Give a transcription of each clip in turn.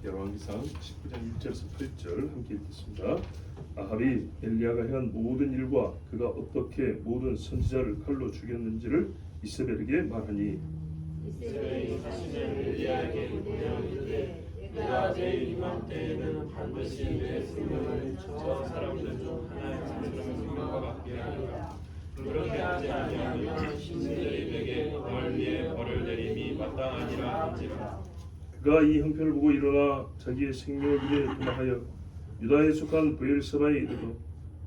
열왕기상 19장 1절에서 8절 함께 읽겠습니다. 아합이 엘리야가 행한 모든 일과 그가 어떻게 모든 선지자를 칼로 죽였는지를 이세벨에게 말하니 이세벨이 사실은 엘리야에게 보내어 이르되 내가 내일 이맘때에는 반드시 내 생명을 저 사람들 중 하나의 사람의 생명과 같게 하리라. 그렇게 하지 아니하면 신들이 내게 너를 위해 벌을 내림이 마땅하니라 한지라. 그가 이 형편을 보고 일어나 자기의 생명을 위해 도망하여 유다에 속한 브엘세바에 이르러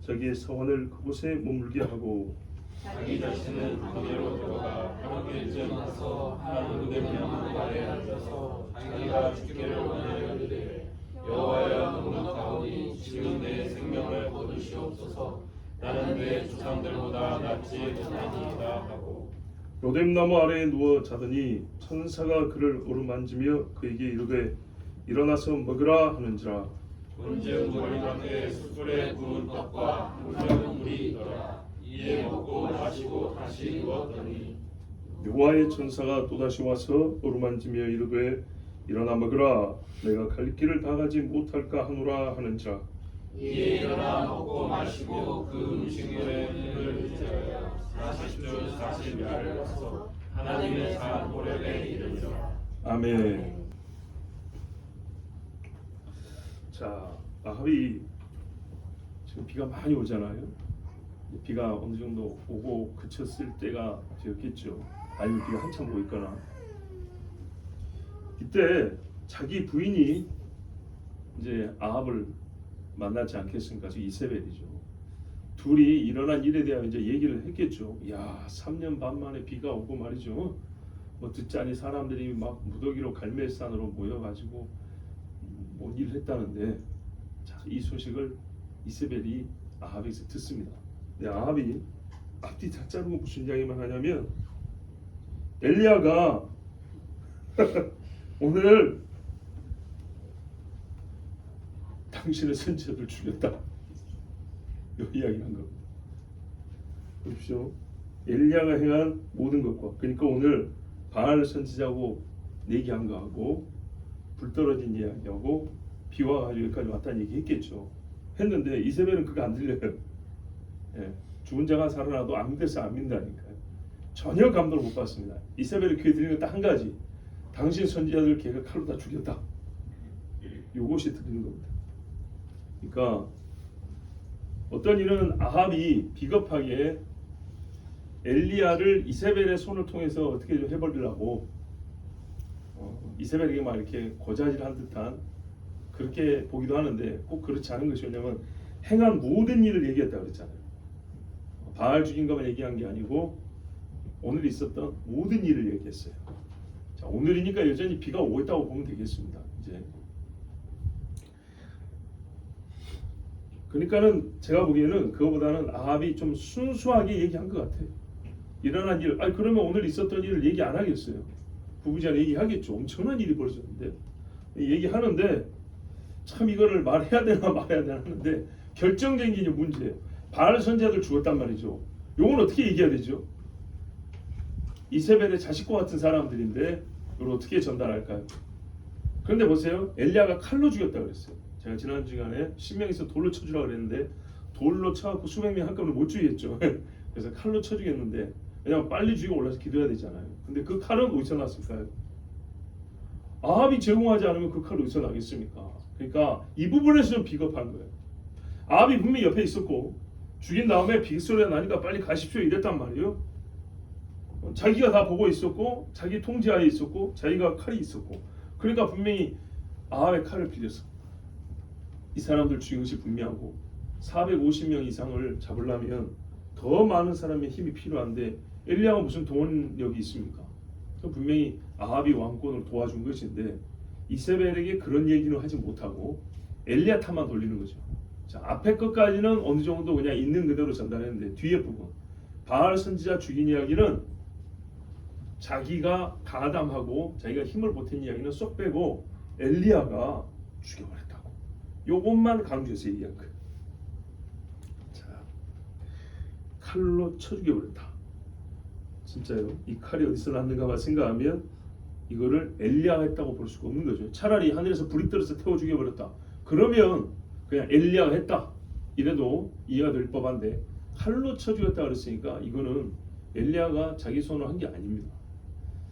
자기의 사원을 그곳에 머물게 하고 자기 자신은 방에로 들어가 하루길쯤 와서 한 은대문양 아래 앉아서 자기가 죽기를 원하였는데 여호와여 넉넉하오니 지금 내 생명을 거두시옵소서. 나는 내 조상들보다 낫지 못하니이다 하고 로뎀나무 아래에 누워 자더니 천사가 그를 어루만지며 그에게 이르되 일어나서 먹으라 하는지라. 본즉 머리맡에 숯불에 구운 떡과 한 물이 있더라. 이에 먹고 마시고 다시 누웠더니 여호와의 천사가 또다시 와서 어루만지며 이르되 일어나 먹으라. 내가 갈 길을 다 가지 못할까 하노라 하는지라. 이에 일어나 먹고 마시고 그 음식물에 눈을 비춰야 40주 40야를 가서 하나님의 산 호렙에 이르니라. 아멘. 자, 아합이 지금 비가 많이 오잖아요. 비가 어느 정도 오고 그쳤을 때가 되었겠죠. 아니면 비가 한참 오고 있거나. 이때 자기 부인이 이제 아합을 만나지 않겠습니까? 즉 이세벨이죠. 둘이 일어난 일에 대한 이제 얘기를 했겠죠. 야, 3년 반 만에 비가 오고 말이죠. 뭐 듣자니 사람들이 막 무더기로 갈멜산으로 모여가지고 뭔 일을 했다는데, 자, 이 소식을 이세벨이 아합에게 듣습니다. 근데 아합이 앞뒤 다 자르고 무슨 이야기만 하냐면 엘리야가 오늘 당신의 선지자들 죽였다. 이 이야기를 한 겁니다. 보십시오. 엘리야가 행한 모든 것과, 그러니까 오늘 바알 선지자하고 얘기한 거하고 불 떨어진 이야기하고 비와 가지고 여기까지 왔다는 얘기 했겠죠. 했는데 이세벨은 그거 안 들려요. 예, 죽은 자가 살아나도 안 믿어서 안 믿는다니까요. 전혀 감동을 못 받습니다. 이세벨이 귀에 들리는 건 딱 한 가지. 당신 선지자들 걔가 칼로 다 죽였다. 요것이 들리는 겁니다. 그러니까 어떤 일은 아합이 비겁하게 엘리야를 이세벨의 손을 통해서 어떻게 좀 해버리려고 이세벨에게 막 이렇게 고자질한 듯한 그렇게 보기도 하는데 꼭 그렇지 않은 것이 왜냐면 행한 모든 일을 얘기했다고 그랬잖아요. 바알 죽인 것만 얘기한 게 아니고 오늘 있었던 모든 일을 얘기했어요. 자, 오늘이니까 여전히 비가 오고 있다고 보면 되겠습니다. 이제 그러니까는 제가 보기에는 그거보다는 아합이 좀 순수하게 얘기한 것 같아요. 일어난 일, 아니 그러면 오늘 있었던 일을 얘기 안 하겠어요. 부부간 얘기하겠죠. 엄청난 일이 벌어졌는데 얘기하는데 참 이거를 말해야 되나 말해야 되나 하는데 결정적인 게 문제예요. 바알 선지자들 죽었단 말이죠. 요건 어떻게 얘기해야 되죠? 이세벨의 자식과 같은 사람들인데 이걸 어떻게 전달할까요? 그런데 보세요. 엘리야가 칼로 죽였다고 그랬어요. 제가 지난 시간에 신명에서 돌로 쳐주라고 그랬는데 돌로 쳐갖고 수백 명 한꺼번에 못 죽이겠죠. 그래서 칼로 쳐주겠는데 왜냐면 빨리 죽이고 올라서 기도해야 되잖아요. 근데 그 칼은 어디서 났을까요? 아합이 제공하지 않으면 그 칼은 어디서 나겠습니까? 그러니까 이 부분에서 좀 비겁한 거예요. 아합이 분명히 옆에 있었고 죽인 다음에 빗소리가 나니까 빨리 가십시오 이랬단 말이에요. 자기가 다 보고 있었고 자기 통제하에 있었고 자기가 칼이 있었고 그러니까 분명히 아합의 칼을 빌렸어. 이 사람들 죽인 것이 분명하고 450명 이상을 잡으려면 더 많은 사람의 힘이 필요한데 엘리야가 무슨 동원력이 있습니까? 분명히 아합이 왕권을 도와준 것인데 이세벨에게 그런 얘기는 하지 못하고 엘리야 탓만 돌리는 거죠. 자, 앞에 것까지는 어느 정도 그냥 있는 그대로 전달했는데 뒤에 부분 바알 선지자 죽인 이야기는 자기가 가담하고 자기가 힘을 보탠 이야기는 쏙 빼고 엘리야가 죽여버렸다고 요것만 강조해서 얘기한 거예요. 자, 칼로 쳐 죽여버렸다. 진짜요? 이 칼이 어디서 났는가만 생각하면 이거를 엘리야가 했다고 볼 수가 없는 거죠. 차라리 하늘에서 불이 떨어서 태워 죽여버렸다. 그러면 그냥 엘리야가 했다. 이래도 이해가 될 법한데 칼로 쳐 죽였다 그랬으니까 이거는 엘리야가 자기 손으로 한 게 아닙니다.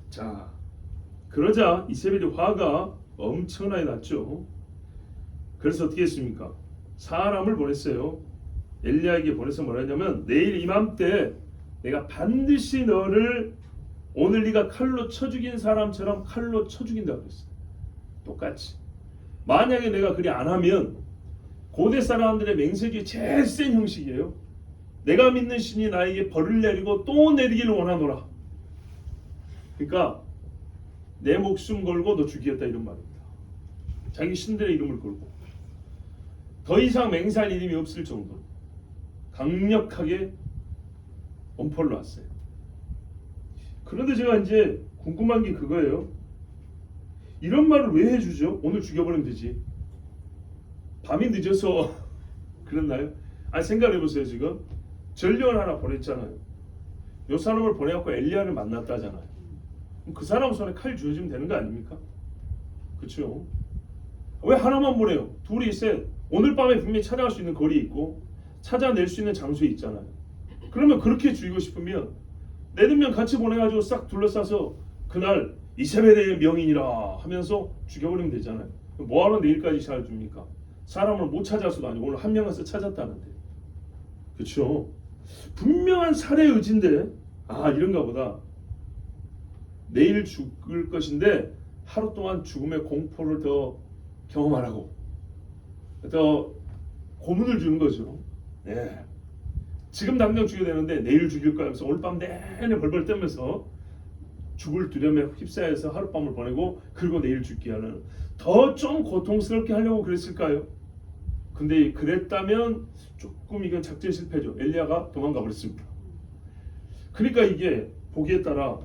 자, 그러자 이세벨이 화가 엄청나게 났죠. 그래서 어떻게 했습니까? 사람을 보냈어요. 엘리야에게 보내서 뭐라 했냐면 내일 이맘때 내가 반드시 너를 오늘 네가 칼로 쳐 죽인 사람처럼 칼로 쳐 죽인다고 그랬어요. 똑같이. 만약에 내가 그리 안 하면 고대 사람들의 맹세기 제일 센 형식이에요. 내가 믿는 신이 나에게 벌을 내리고 또 내리기를 원하노라. 그러니까 내 목숨 걸고 너 죽이겠다 이런 말입니다. 자기 신들의 이름을 걸고 더 이상 맹세할 이름이 없을 정도로 강력하게 엄포를 놨어요. 그런데 제가 이제 궁금한 게 그거예요. 이런 말을 왜 해주죠? 오늘 죽여버리면 되지. 밤이 늦어서 그랬나요? 아니 생각해보세요. 지금 전령을 하나 보냈잖아요. 요 사람을 보내갖고 엘리야를 만났다잖아요. 그럼 그 사람 손에 칼 쥐어주면 되는 거 아닙니까? 그렇죠? 왜 하나만 보내요? 둘이 셋. 오늘 밤에 분명히 찾아갈 수 있는 거리 있고 찾아낼 수 있는 장소에 있잖아요. 그러면 그렇게 죽이고 싶으면 4명 같이 보내가지고 싹 둘러싸서 그날 이세벨의 명인이라 하면서 죽여버리면 되잖아요. 뭐하러 내일까지 시간을 줍니까? 사람을 못 찾아서도 아니고 오늘 한 명 와서 찾았다는데. 그렇죠? 분명한 살해 의지인데 이런가 보다. 내일 죽을 것인데 하루 동안 죽음의 공포를 더 경험하라고 더 고문을 주는 거죠. 네. 지금 당장 죽여야 되는데 내일 죽일 거야 하면서 오늘 밤 내내 벌벌 떨면서 죽을 두려움에 휩싸여서 하룻밤을 보내고 그리고 내일 죽게 하는 더 좀 고통스럽게 하려고 그랬을까요? 근데 그랬다면 조금 이건 작전 실패죠. 엘리야가 도망가 버렸습니다. 그러니까 이게 보기에 따라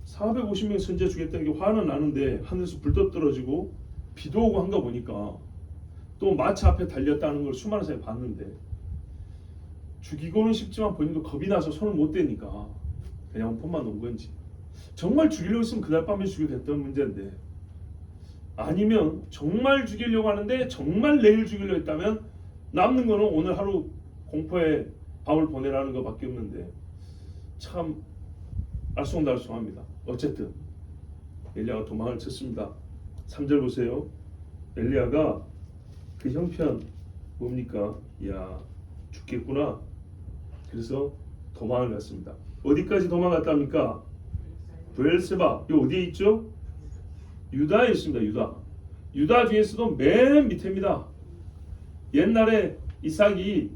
450명 선지자 죽였다는 게 화는 나는데 하늘에서 불도 떨어지고 비도 오고 한가 보니까 또 마차 앞에 달렸다는 걸 수많은 사람이 봤는데 죽이고는 싶지만 본인도 겁이 나서 손을 못 대니까 그냥 폰만 놓은 건지 정말 죽이려고 했으면 그날 밤에 죽여도 됐던 문제인데 아니면 정말 죽이려고 하는데 정말 내일 죽이려고 했다면 남는 거는 오늘 하루 공포에 밤을 보내라는 것밖에 없는데 참 알쏭달쏭합니다. 어쨌든 엘리야가 도망을 쳤습니다. 3절 보세요. 엘리야가 그 형편 뭡니까? 야 죽겠구나. 그래서 도망을 갔습니다. 어디까지 도망갔답니까? 브엘세바. 이 어디에 있죠? 유다에 있습니다. 유다 중에서도 맨 밑에입니다. 옛날에 이삭이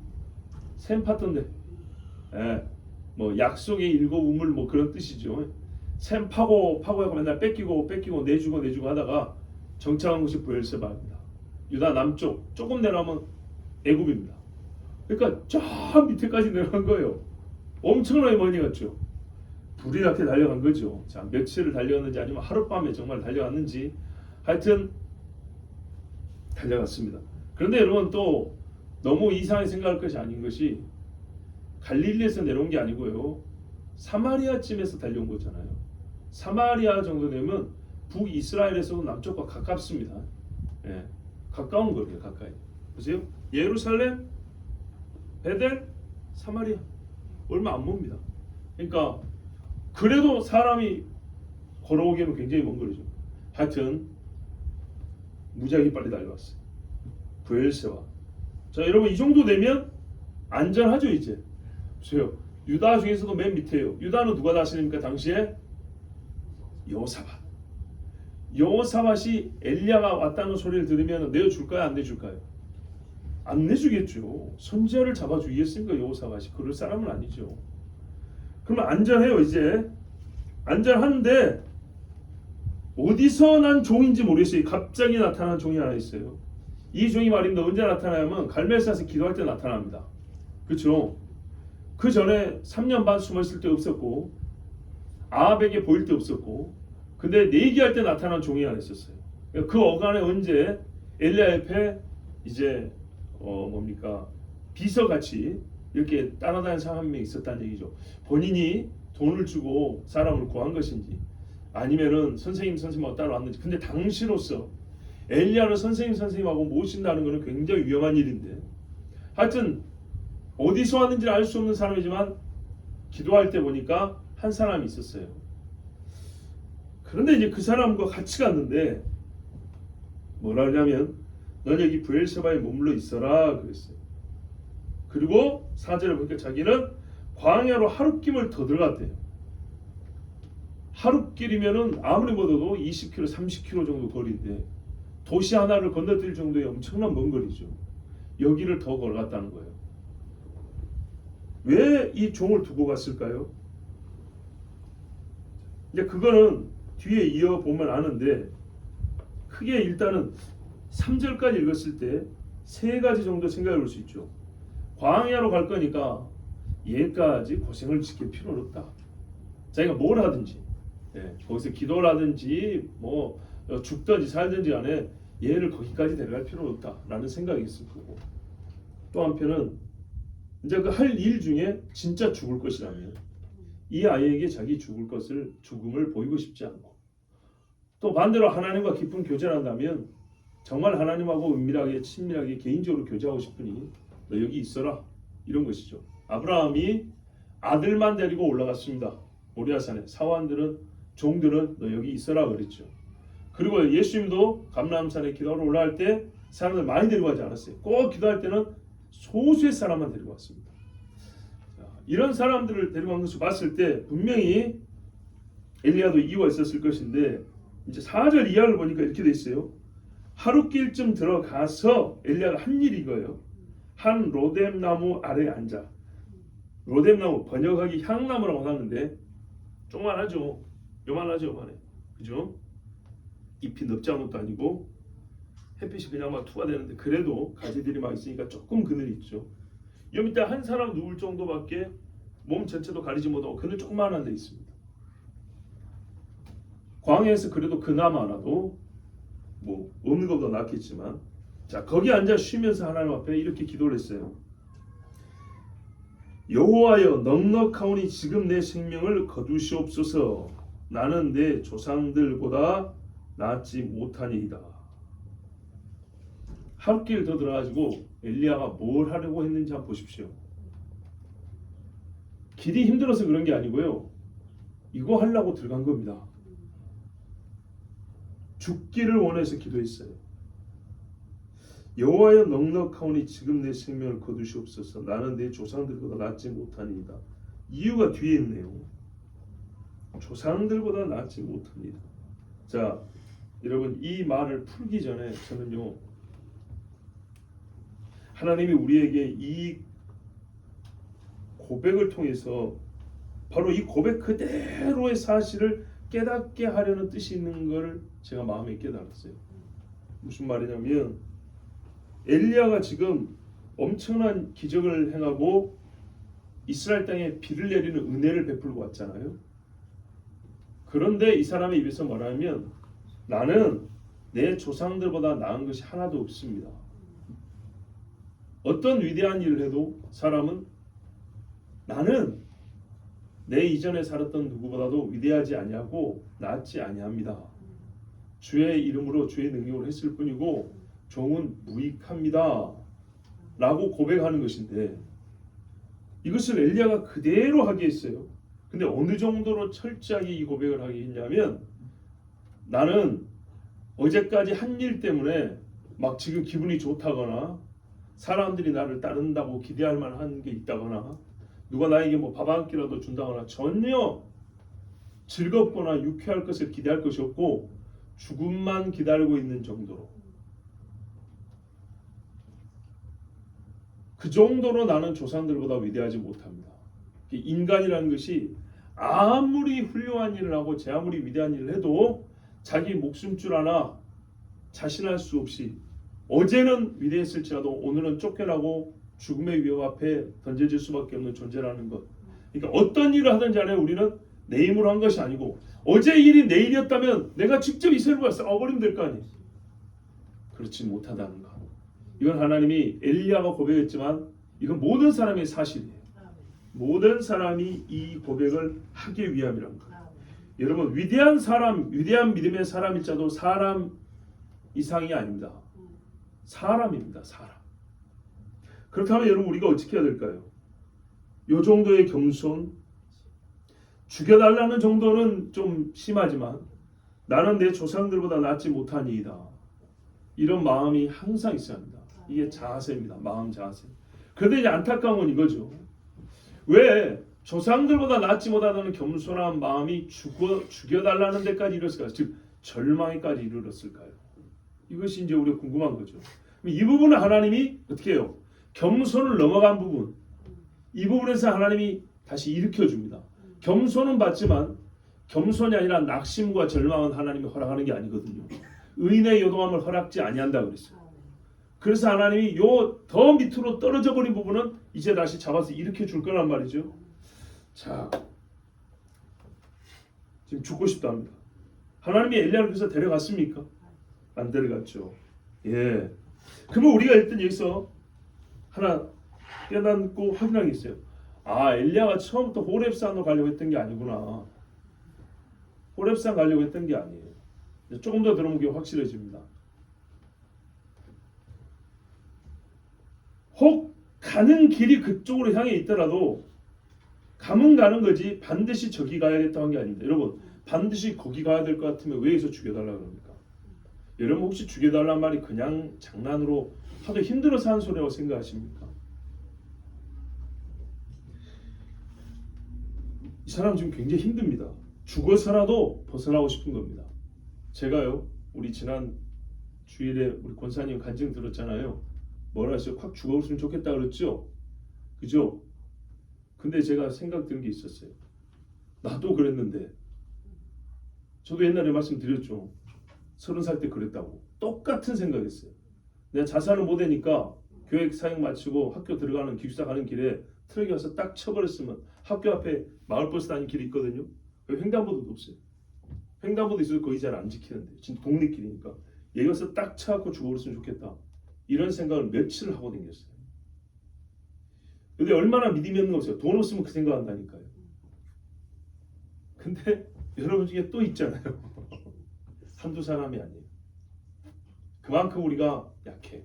샘 팠던데, 뭐 약속의 7 우물 뭐 그런 뜻이죠. 샘 파고 해서 맨날 뺏기고 내주고 하다가 정착한 곳이 브엘세바입니다. 유다 남쪽 조금 내려가면 애굽입니다. 그러니까 저 밑에까지 내려간 거예요. 엄청나게 멀리 갔죠. 불이 나게 달려간 거죠. 자, 며칠을 달려갔는지 아니면 하룻밤에 정말 달려갔는지 하여튼 달려갔습니다. 그런데 여러분 또 너무 이상하게 생각할 것이 아닌 것이 갈릴리에서 내려온 게 아니고요. 사마리아쯤에서 달려온 거잖아요. 사마리아 정도 되면 북이스라엘에서도 남쪽과 가깝습니다. 가까운 거예요. 가까이. 보세요. 예루살렘, 베델, 사마리아 얼마 안 멉니다. 그러니까 그래도 사람이 걸어오기에는 굉장히 먼 거리죠. 하여튼 무지하게 빨리 달려왔어요. 브엘세바. 자 여러분 이 정도 되면 안전하죠 이제. 보세요. 유다 중에서도 맨 밑에요. 유다는 누가 다스립니까? 당시에 여호사밧이 엘리야가 왔다는 소리를 들으면 내어줄까요? 안 내줄까요? 안 내주겠죠. 선지자를 잡아주겠습니까? 여호사밧이 그럴 사람은 아니죠. 그러면 안전해요 이제. 안전한데 어디서 난 종인지 모르겠어요. 갑자기 나타난 종이 하나 있어요. 이 종이 말입니다. 언제 나타나냐면 갈멜사에서 기도할 때 나타납니다. 그렇죠? 그 전에 3년 반 숨어있을 때 없었고 아합에게 보일 때 없었고 근데 내기할 때 나타난 종이 하나 있었어요. 그 어간에 언제 엘리야 옆에 이제 비서같이 이렇게 따라다니는 사람 한 명 있었다는 얘기죠. 본인이 돈을 주고 사람을 구한 것인지 아니면은 선생님하고 따라왔는지. 근데 당시로서 엘리야를 선생님하고 모신다는 것은 굉장히 위험한 일인데, 하여튼 어디서 왔는지 알 수 없는 사람이지만 기도할 때 보니까 한 사람이 있었어요. 그런데 이제 그 사람과 같이 갔는데 뭐라 하냐면, 넌 여기 브엘세바에 머물러 있어라 그랬어요. 그리고 4절에 보니까 자기는 광야로 하룻김을 더 들어갔대요. 하룻길이면은 아무리 못해도 20km, 30km 정도 거리인데 도시 하나를 건너뛸 정도의 엄청난 먼 거리죠. 여기를 더 걸어갔다는 거예요. 왜 이 종을 두고 갔을까요? 이제 그거는 뒤에 이어보면 아는데, 크게 일단은 3절까지 읽었을 때 세 가지 정도 생각해 볼 수 있죠. 광야로 갈 거니까 얘까지 고생을 시킬 필요는 없다. 자기가 뭘 하든지, 거기서 기도를 하든지 뭐 죽든지 살든지 간에 얘를 거기까지 데려갈 필요는 없다라는 생각이 있을 거고, 또 한편은 이제 그 할 일 중에 진짜 죽을 것이라면 이 아이에게 자기 죽음을 보이고 싶지 않고, 또 반대로 하나님과 깊은 교제를 한다면 정말 하나님하고 은밀하게 친밀하게 개인적으로 교제하고 싶으니 너 여기 있어라, 이런 것이죠. 아브라함이 아들만 데리고 올라갔습니다. 모리아산에. 사환들은, 종들은 너 여기 있어라 그랬죠. 그리고 예수님도 감람산에 기도하러 올라갈 때 사람들 많이 데리고 가지 않았어요. 꼭 기도할 때는 소수의 사람만 데리고 왔습니다. 자, 이런 사람들을 데려간 것을 봤을 때 분명히 엘리야도 이유가 있었을 것인데, 이제 4절 이하를 보니까 이렇게 돼 있어요. 하룻길쯤 들어가서 엘리야가 한 일이 이거예요. 한 로뎀나무 아래에 앉아. 로뎀나무 번역하기 향나무라고 하는데 조그만하죠. 요만해. 그죠? 잎이 넓지않은 것도 아니고 햇빛이 그냥 막 투과되는데 그래도 가지들이 막 있으니까 조금 그늘이 있죠. 요 밑에 한 사람 누울 정도밖에 몸 전체도 가리지 못하고 그늘 조그만한 데 있습니다. 광야에서 그래도 그나마 하나도 뭐 없는 것보다 낫겠지만, 자, 거기 앉아 쉬면서 하나님 앞에 이렇게 기도를 했어요. 여호와여, 넉넉하오니 지금 내 생명을 거두시옵소서. 나는 내 조상들보다 낫지 못하니이다. 하룻길 더 들어가지고 엘리야가 뭘 하려고 했는지 한번 보십시오. 길이 힘들어서 그런 게 아니고요, 이거 하려고 들어간 겁니다. 죽기를 원해서 기도했어요. 여호와여, 넉넉하오니 지금 내 생명을 거두시옵소서. 나는 내 조상들보다 낫지 못하니이다. 이유가 뒤에 있네요. 조상들보다 낫지 못하니이다. 자, 여러분, 이 말을 풀기 전에 저는요, 하나님이 우리에게 이 고백을 통해서 바로 이 고백 그대로의 사실을 깨닫게 하려는 뜻이 있는 걸 제가 마음에 깨달았어요. 무슨 말이냐면, 엘리야가 지금 엄청난 기적을 행하고 이스라엘 땅에 비를 내리는 은혜를 베풀고 왔잖아요. 그런데 이 사람의 입에서 말하면 나는 내 조상들보다 나은 것이 하나도 없습니다. 어떤 위대한 일을 해도 사람은 나는 내 이전에 살았던 누구보다도 위대하지 아니하고 낫지 아니합니다. 주의 이름으로 주의 능력으로 했을 뿐이고 종은 무익합니다. 라고 고백하는 것인데, 이것을 엘리야가 그대로 하게 했어요. 근데 어느 정도로 철저하게 이 고백을 하게 했냐면, 나는 어제까지 한 일 때문에 막 지금 기분이 좋다거나 사람들이 나를 따른다고 기대할 만한 게 있다거나 누가 나에게 뭐 밥 한 끼라도 준다거나 전혀 즐겁거나 유쾌할 것을 기대할 것이 없고 죽음만 기다리고 있는 정도로, 그 정도로 나는 조상들보다 위대하지 못합니다. 인간이라는 것이 아무리 훌륭한 일을 하고 제 아무리 위대한 일을 해도 자기 목숨줄 하나 자신할 수 없이 어제는 위대했을지라도 오늘은 쫓겨나고 죽음의 위협 앞에 던져질 수밖에 없는 존재라는 것. 그러니까 어떤 일을 하든지 간에 우리는 내 힘으로 한 것이 아니고 어제 일이 내일이었다면 내가 직접 이 세력을 싸워버리면 될 거 아니에요. 그렇지 못하다는 것. 이건 하나님이 엘리야가 고백했지만 이건 모든 사람의 사실이에요. 모든 사람이 이 고백을 하기 위함이란 것. 여러분 위대한 사람, 위대한 믿음의 사람일자도 사람 이상이 아닙니다. 사람입니다. 사람. 그렇다면 여러분 우리가 어떻게 해야 될까요? 요 정도의 겸손, 죽여달라는 정도는 좀 심하지만 나는 내 조상들보다 낫지 못하니이다. 이런 마음이 항상 있어야 합니다. 이게 자세입니다. 마음 자세. 그런데 이제 안타까운 건 이거죠. 왜 조상들보다 낫지 못하다는 겸손한 마음이 죽여달라는 데까지 이르렀을까요? 즉 절망에까지 이르렀을까요? 이것이 이제 우리가 궁금한 거죠. 이 부분을 하나님이 어떻게 해요? 겸손을 넘어간 부분, 이 부분에서 하나님이 다시 일으켜 줍니다. 겸손은 받지만 겸손이 아니라 낙심과 절망은 하나님이 허락하는 게 아니거든요. 의인의 요동함을 허락지 아니한다 그랬어요. 그래서 하나님이 요 더 밑으로 떨어져 버린 부분은 이제 다시 잡아서 일으켜 줄 거란 말이죠. 자, 지금 죽고 싶다 합니다. 하나님이 엘리야를 그래서 데려갔습니까? 안 데려갔죠. 예. 그러면 우리가 일단 여기서 하나 깨닫고 확인한 게 있어요. 아, 엘리야가 처음부터 호렙산으로 가려고 했던 게 아니구나. 호렙산 가려고 했던 게 아니에요. 조금 더 들어보면 확실해집니다. 혹 가는 길이 그쪽으로 향해 있더라도 가면 가는 거지 반드시 저기 가야겠다고 한 게 아닙니다. 여러분 반드시 거기 가야 될 것 같으면 왜 여기서 죽여달라고 그럽니까? 여러분 혹시 죽여달라는 말이 그냥 장난으로 하도 힘들어서 하는 소리라고 생각하십니까? 이 사람 지금 굉장히 힘듭니다. 죽어서라도 벗어나고 싶은 겁니다. 제가요 우리 지난 주일에 우리 권사님 간증 들었잖아요. 뭐라 했어요? 확 죽어버렸으면 좋겠다 그랬죠? 그죠? 근데 제가 생각 드는 게 있었어요. 나도 그랬는데 저도 옛날에 말씀드렸죠. 30살 때 그랬다고. 똑같은 생각했어요. 내가 자살을 못하니까 교회 사역 마치고 학교 들어가는 기숙사 가는 길에 트럭이 와서 딱 쳐버렸으면 학교 앞에 마을버스 다니는 길이 있거든요. 횡단보도도 없어요. 횡단보도 있어도 거의 잘 안 지키는데 진짜 동네길이니까 여기 와서 딱 쳐갖고 죽어버렸으면 좋겠다. 이런 생각을 며칠을 하고 다녔어요. 근데 얼마나 믿음이 없는 거 없어요. 돈 없으면 그 생각한다니까요. 근데 여러분 중에 또 있잖아요. 한두 사람이 아니에요. 그만큼 우리가 약해.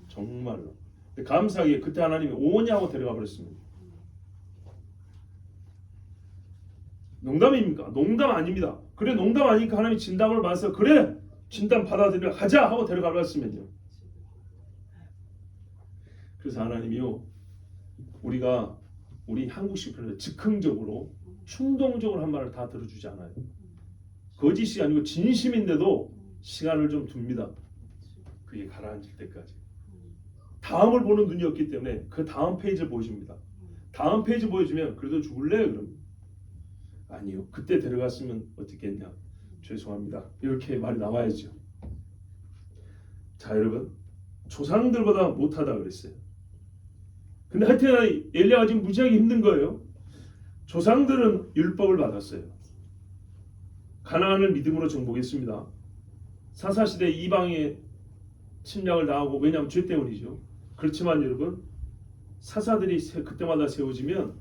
정말로. 근데 감사하게 그때 하나님이 오냐고 데려가 버렸습니다. 농담입니까? 농담 아닙니다. 그래 농담 아니니까 하나님이 진담을 받아서 그래 진담 받아들여 가자 하고 데려가 버렸으면요. 그래서 하나님이요 우리가 우리 한국식 표현으로 즉흥적으로 충동적으로 한 말을 다 들어주지 않아요. 거짓이 아니고 진심인데도 시간을 좀 둡니다. 그게 가라앉을 때까지. 다음을 보는 눈이 없기 때문에 그 다음 페이지를 보여줍니다. 다음 페이지 보여주면 그래도 죽을래? 그럼 아니요. 그때 데려갔으면 어떻게 했냐. 죄송합니다. 이렇게 말이 나와야죠. 자 여러분 조상들보다 못하다 그랬어요. 근데 하여튼 엘리야가 지금 무지하게 힘든 거예요. 조상들은 율법을 받았어요. 가나안을 믿음으로 정복했습니다. 사사시대 이방에 침략을 당하고 왜냐하면 죄 때문이죠. 그렇지만 여러분 사사들이 그때마다 세워지면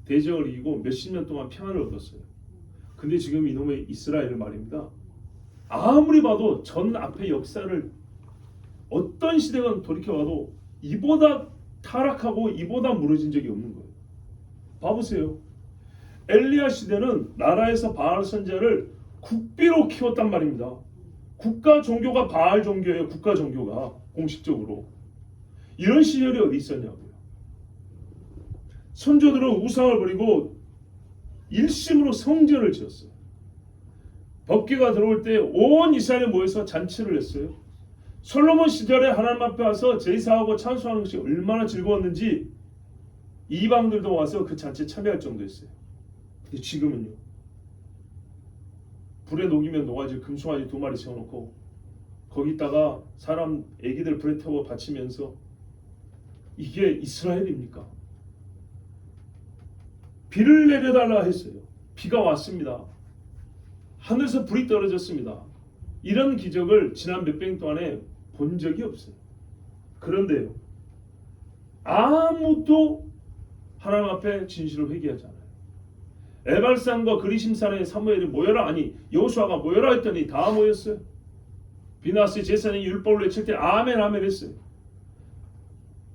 대적을 이기고 몇십 년 동안 평안을 얻었어요. 근데 지금 이놈의 이스라엘 말입니다. 아무리 봐도 전 앞의 역사를 어떤 시대가 돌이켜봐도 이보다 타락하고 이보다 무너진 적이 없는 거예요. 봐보세요. 엘리야 시대는 나라에서 바알 선지자를 국비로 키웠단 말입니다. 국가 종교가 바알 종교예요. 국가 종교가 공식적으로. 이런 시절이 어디 있었냐고요. 선조들은 우상을 버리고 일심으로 성전을 지었어요. 법궤가 들어올 때 온 이스라엘이 모여서 잔치를 했어요. 솔로몬 시절에 하나님 앞에 와서 제사하고 찬송하는 것이 얼마나 즐거웠는지 이방들도 와서 그 잔치에 참여할 정도였어요. 근데 지금은요. 불에 녹이면 녹아질 금송아지 2마리 세워놓고 거기다가 사람 애기들 불에 태워 바치면서 이게 이스라엘입니까? 비를 내려달라 했어요. 비가 왔습니다. 하늘에서 불이 떨어졌습니다. 이런 기적을 지난 몇백 년 동안에 본 적이 없어요. 그런데요. 아무도 하나님 앞에 진실을 회개하지 않아요. 에발산과 그리심산에 사무엘이 모여라, 아니 여호수아가 모여라 했더니 다 모였어요. 비나스 제사장이 율법을 외칠 때 아멘 아멘 했어요.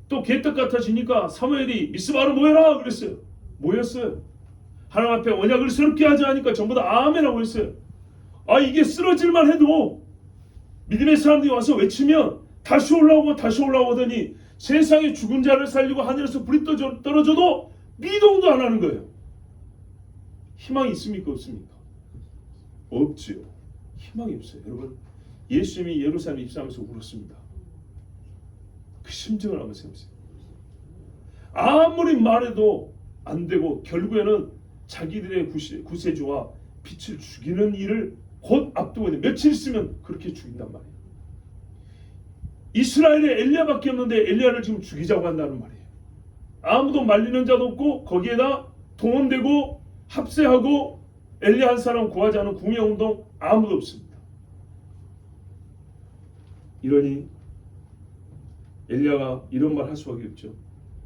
또 개떡 같아지니까 사무엘이 미스바로 모여라 그랬어요. 모였어요. 하나님 앞에 언약을 새롭게 하자 하니까 전부 다 아멘 하고 있어요. 아, 이게 쓰러질만 해도 믿음의 사람들이 와서 외치면 다시 올라오고 다시 올라오더니 세상에 죽은 자를 살리고 하늘에서 불이 떨어져도 미동도 안 하는 거예요. 희망이 있습니까 없습니까? 없지요. 희망이 없어요. 여러분, 예수님이 예루살렘 입성하면서 울었습니다. 그 심정을 한번 생각해보세요. 아무리 말해도 안 되고 결국에는 자기들의 구세주와 빛을 죽이는 일을 곧 앞두고 있는, 며칠 있으면 그렇게 죽인단 말이에요. 이스라엘에 엘리야밖에 없는데 엘리야를 지금 죽이자고 한다는 말이에요. 아무도 말리는 자도 없고 거기에다 동원되고 합세하고 엘리야 한 사람 구하지 않은 구매운동 아무도 없습니다. 이러니 엘리야가 이런 말 할 수밖에 없죠.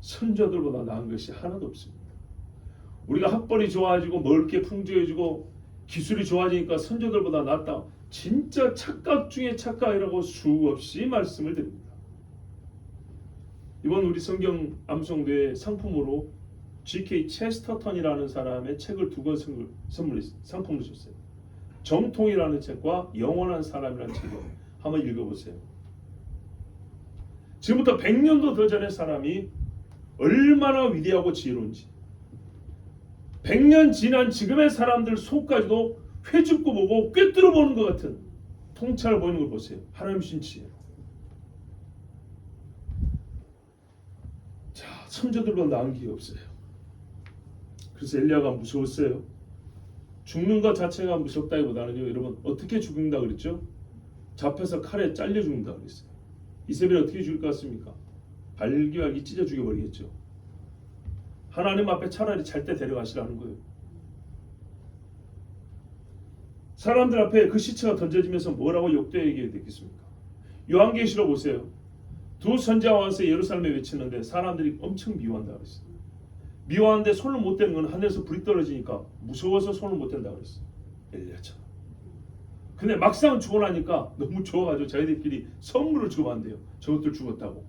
선조들보다 나은 것이 하나도 없습니다. 우리가 학벌이 좋아지고 넓게 풍조해지고 기술이 좋아지니까 선조들보다 낫다. 진짜 착각 중에 착각이라고 수없이 말씀을 드립니다. 이번 우리 성경 암송대회 상품으로 G.K. 체스터턴이라는 사람의 책을 2권 상품으로 줬어요. 정통이라는 책과 영원한 사람이라는 책을 한번 읽어보세요. 지금부터 100년도 더 전의 사람이 얼마나 위대하고 지혜로운지, 100년 지난 지금의 사람들 속까지도 회죽고 보고 꿰뚫어 보는 것 같은 통찰을 보이는 걸 보세요. 하나님 신 지혜. 자, 선조들보다 나은 게 없어요. 그래서 엘리야가 무서웠어요. 죽는 것 자체가 무섭다기보다는요, 여러분 어떻게 죽는다 그랬죠? 잡혀서 칼에 잘려 죽는다 그랬어요. 이세벨이 어떻게 죽을 것 같습니까? 발기발기 찢어 죽여버리겠죠. 하나님 앞에 차라리 잘 때 데려가시라는 거예요. 사람들 앞에 그 시체가 던져지면서 뭐라고 욕되게 됐겠습니까? 요한계시록 보세요. 2 선지자가 와서 예루살렘에 외치는데 사람들이 엄청 미워한다 그랬어요. 미워하는데 손을 못 대는 건 하늘에서 불이 떨어지니까 무서워서 손을 못 댄다 그랬어요. 엘리야처럼. 근데 막상 죽어나니까 너무 좋아가지고 자기들끼리 선물을 주고받는데요. 저것들 죽었다고.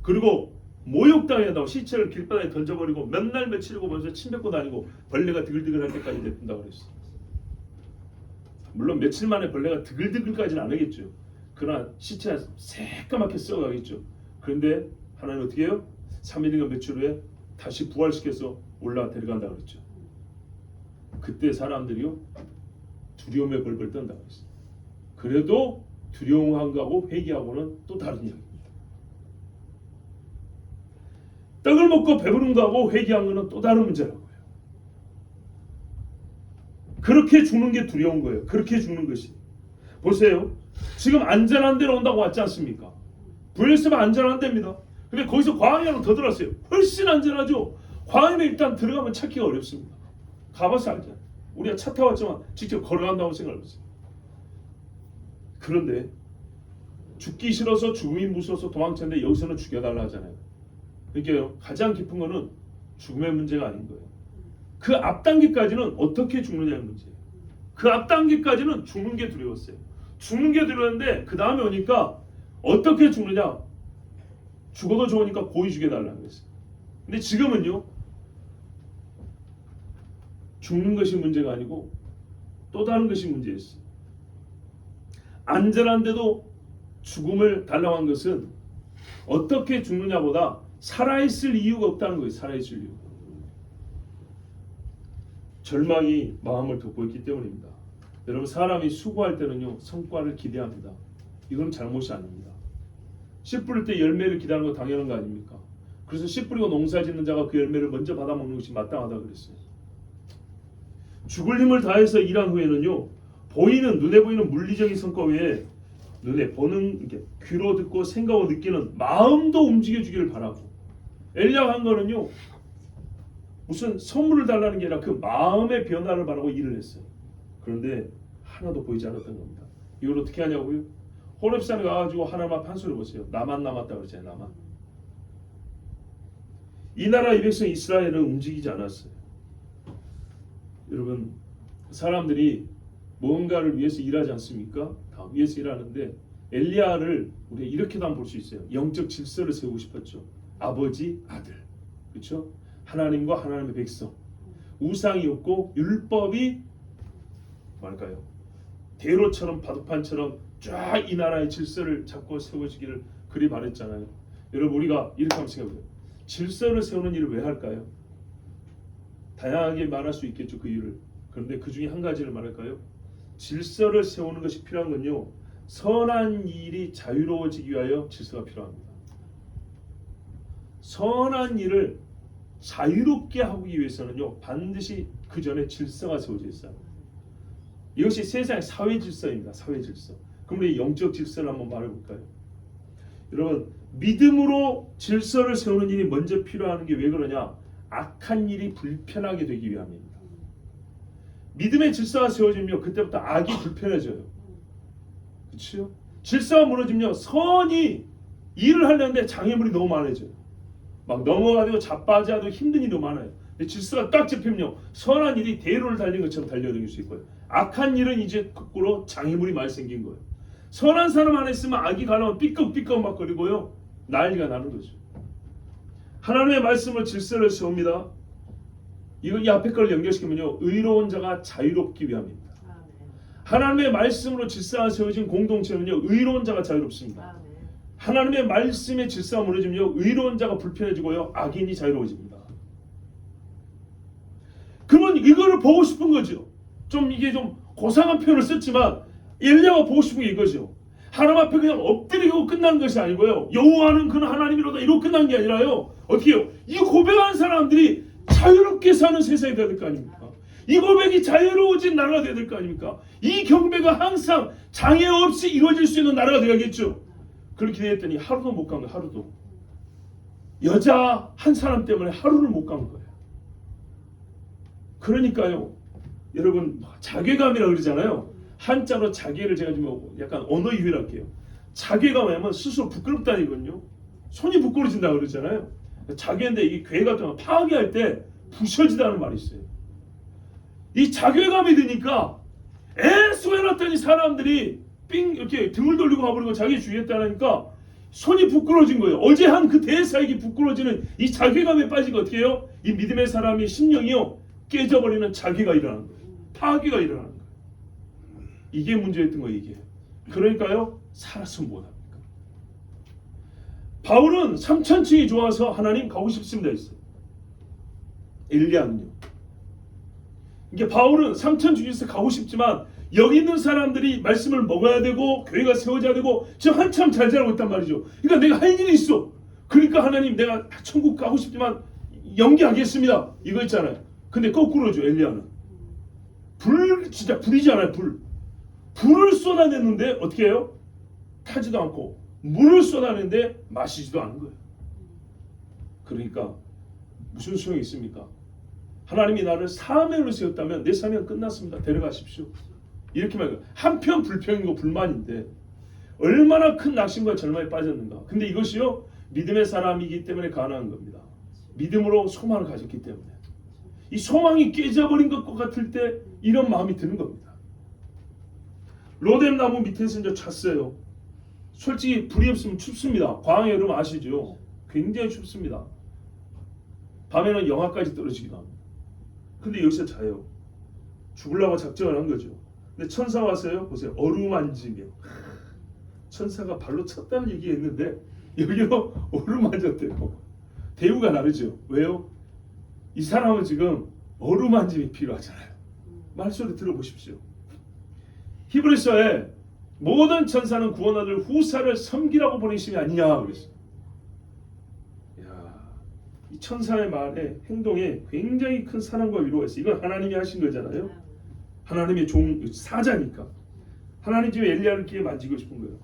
그리고 모욕당한다고 시체를 길바닥에 던져버리고 몇 날 며칠이고 벌써 침 뱉고 다니고 벌레가 드글드글 할 때까지 냅둔다고 그랬어요. 물론 며칠 만에 벌레가 드글드글까지는 안 하겠죠. 그러나 시체가 새까맣게 썩어가겠죠. 그런데 하나님 어떻게 해요? 3일인가 며칠 후에 다시 부활시켜서 올라가 데려간다고 그랬죠. 그때 사람들이요 두려움에 벌벌 떤다고 했어요. 그래도 두려워한 거하고 회개하고는 또 다른 이야기입니다. 떡을 먹고 배부른 거하고 회개한 거는 또 다른 문제라고요. 그렇게 죽는 게 두려운 거예요. 그렇게 죽는 것이. 보세요. 지금 안전한 데로 온다고 왔지 않습니까? 부엘세바 안전한 데입니다. 근데 거기서 광야로 더 들어왔어요. 훨씬 안전하죠. 광야에 일단 들어가면 찾기가 어렵습니다. 가봐서 알잖아요. 우리가 차 타고 왔지만 직접 걸어간다고 생각해보세요. 그런데 죽기 싫어서 죽음이 무서워서 도망쳤는데 여기서는 죽여달라 하잖아요. 그러니까 가장 깊은 거는 죽음의 문제가 아닌 거예요. 그 앞 단계까지는 어떻게 죽느냐는 문제예요. 그 앞 단계까지는 죽는 게 두려웠어요. 죽는 게 두려웠는데 그 다음에 오니까 어떻게 죽느냐? 죽어도 좋으니까 고이 죽여달라는 거였어요. 근데 지금은요, 죽는 것이 문제가 아니고 또 다른 것이 문제였어요. 안전한데도 죽음을 달라고 한 것은 어떻게 죽느냐보다 살아있을 이유가 없다는 거예요. 살아있을 이유. 절망이 마음을 덮고 있기 때문입니다. 여러분, 사람이 수고할 때는요 성과를 기대합니다. 이건 잘못이 아닙니다. 씨 뿌릴 때 열매를 기대하는 거 당연한 거 아닙니까? 그래서 씨 뿌리고 농사 짓는 자가 그 열매를 먼저 받아먹는 것이 마땅하다 그랬어요. 죽을 힘을 다해서 일한 후에는요, 보이는, 눈에 보이는 물리적인 성과 외에 눈에 보는, 이렇게 귀로 듣고 생각하고 느끼는 마음도 움직여주기를 바라고, 엘리야가 한 거는요 무슨 선물을 달라는 게 아니라 그 마음의 변화를 바라고 일을 했어요. 그런데 하나도 보이지 않았던 겁니다. 이걸 어떻게 하냐고요? 호렙산에 가가지고 하나님 앞에 한 소리 보세요. 나만 남았다 그랬잖아요. 나만. 이 나라 이 백성 이스라엘은 움직이지 않았어요. 여러분, 사람들이 뭔가를 위해서 일하지 않습니까? 다 위해서 일하는데 엘리야를 우리 이렇게도 한번 볼 수 있어요. 영적 질서를 세우고 싶었죠. 아버지, 아들, 그렇죠? 하나님과 하나님의 백성. 우상이 없고 율법이 뭐랄까요? 대로처럼 바둑판처럼 쫙 이 나라의 질서를 잡고 세워지기를 그리 바랬잖아요. 여러분, 우리가 이렇게 한번 생각해보세요. 질서를 세우는 일을 왜 할까요? 다양하게 말할 수 있겠죠, 그 이유를. 그런데 그 중에 한 가지를 말할까요? 질서를 세우는 것이 필요한 건요, 선한 일이 자유로워지기 위하여 질서가 필요합니다. 선한 일을 자유롭게 하기 위해서는요, 반드시 그 전에 질서가 세워져 있어요. 이것이 세상의 사회 질서입니다. 사회 질서. 그럼 우리 영적 질서를 한번 말해볼까요? 여러분, 믿음으로 질서를 세우는 일이 먼저 필요한 게 왜 그러냐? 악한 일이 불편하게 되기 위함입니다. 믿음의 질서가 세워지면 그때부터 악이 불편해져요. 그렇죠? 질서가 무너지면 선이 일을 하려는데 장애물이 너무 많아져요. 막 넘어가고 자빠져도 힘든 일이 너무 많아요. 근데 질서가 딱 잡히면요, 선한 일이 대로를 달린 것처럼 달려다닐 수 있고요. 악한 일은 이제 거꾸로 장애물이 많이 생긴 거예요. 선한 사람 안에 있으면 악이 가려면 삐걱삐걱 막 거리고요, 난리가 나는 거죠. 하나님의 말씀을 질서를 세웁니다. 이 앞에 걸 연결시키면요, 의로운 자가 자유롭기 위함입니다. 하나님의 말씀으로 질서가 세워진 공동체는요, 의로운 자가 자유롭습니다. 하나님의 말씀의 질서가 무너지면요, 의로운 자가 불편해지고요, 악인이 자유로워집니다. 그러면 이거를 보고 싶은 거죠. 좀 이게 좀 고상한 표현을 썼지만 엘리야가 보고 싶은 게 이거죠. 하나님 앞에 그냥 엎드리고 끝나는 것이 아니고요, 여호와는 그는 하나님이로다 이러고 끝난 게 아니라요, 어떻게 해요? 이 고백하는 사람들이 자유롭게 사는 세상이 돼야 될 거 아닙니까? 이 고백이 자유로워진 나라가 돼야 될 거 아닙니까? 이 경배가 항상 장애 없이 이루어질 수 있는 나라가 되야겠죠. 그렇게 됐더니 하루도 못 간 거예요. 하루도. 여자 한 사람 때문에 하루를 못 간 거예요. 그러니까요, 여러분, 자괴감이라고 그러잖아요. 한자로 자괴를 제가 좀 약간 언어 유희할게요. 자괴감 하면 스스로 부끄럽다니거든요. 손이 부끄러진다 그러잖아요. 자괴인데 이게 괴 같은 거 파괴할 때 부셔지다는 말이 있어요. 이 자괴감이 드니까 애수해놨더니 사람들이 삥 이렇게 등을 돌리고 가버리고 자기 주의했다니까 손이 부끄러진 거예요. 어제 한 그 대사에게 부끄러지는 이 자괴감에 빠지고 어떻게 해요? 이 믿음의 사람이 심령이요, 깨져버리는 자괴가 일어나는 거예요. 파괴가 일어나는 거예요. 이게 문제였던 거예요. 이게. 그러니까요, 살아서 못합니까? 바울은 3,000층이 좋아서 하나님 가고 싶습니다 했어요. 엘리야는요. 이게 바울은 3,000중에서 가고 싶지만 여기 있는 사람들이 말씀을 먹어야 되고 교회가 세워져야 되고 지금 한참 잘 자라고 있단 말이죠. 그러니까 내가 할 일이 있어. 그러니까 하나님, 내가 천국 가고 싶지만 연기하겠습니다. 이거 있잖아요. 근데 거꾸로죠. 엘리야는 진짜 불이잖아요. 불을 쏟아냈는데 어떻게 해요? 타지도 않고 물을 쏟아내는데 마시지도 않은 거예요. 그러니까 무슨 소용이 있습니까? 하나님이 나를 사명으로 세웠다면 내 사명 끝났습니다. 데려가십시오. 이렇게 말해요. 한편 불평이고 불만인데 얼마나 큰 낙심과 절망에 빠졌는가. 근데 이것이요, 믿음의 사람이기 때문에 가능한 겁니다. 믿음으로 소망을 가졌기 때문에. 이 소망이 깨져버린 것 같을 때 이런 마음이 드는 겁니다. 로뎀 나무 밑에서 이제 잤어요. 솔직히 불이 없으면 춥습니다. 광야 여러분 아시죠? 굉장히 춥습니다. 밤에는 영하까지 떨어지기도 합니다. 근데 여기서 자요. 죽으려고 작정을 한 거죠. 근데 천사가 왔어요. 보세요. 어루만지며. 천사가 발로 쳤다는 얘기했는데 여기로 어루만졌대요. 대우가 다르죠. 왜요? 이 사람은 지금 어루만짐이 필요하잖아요. 말소리 들어보십시오. 히브리서에 모든 천사는 구원 얻을 후사를 섬기라고 보내심이 아니냐 그랬어요. 이 천사의 말에 행동에 굉장히 큰 사랑과 위로가 있어요. 이건 하나님이 하신 거잖아요. 하나님의 사자니까. 하나님 집에 엘리야를 끼에 만지고 싶은 거예요.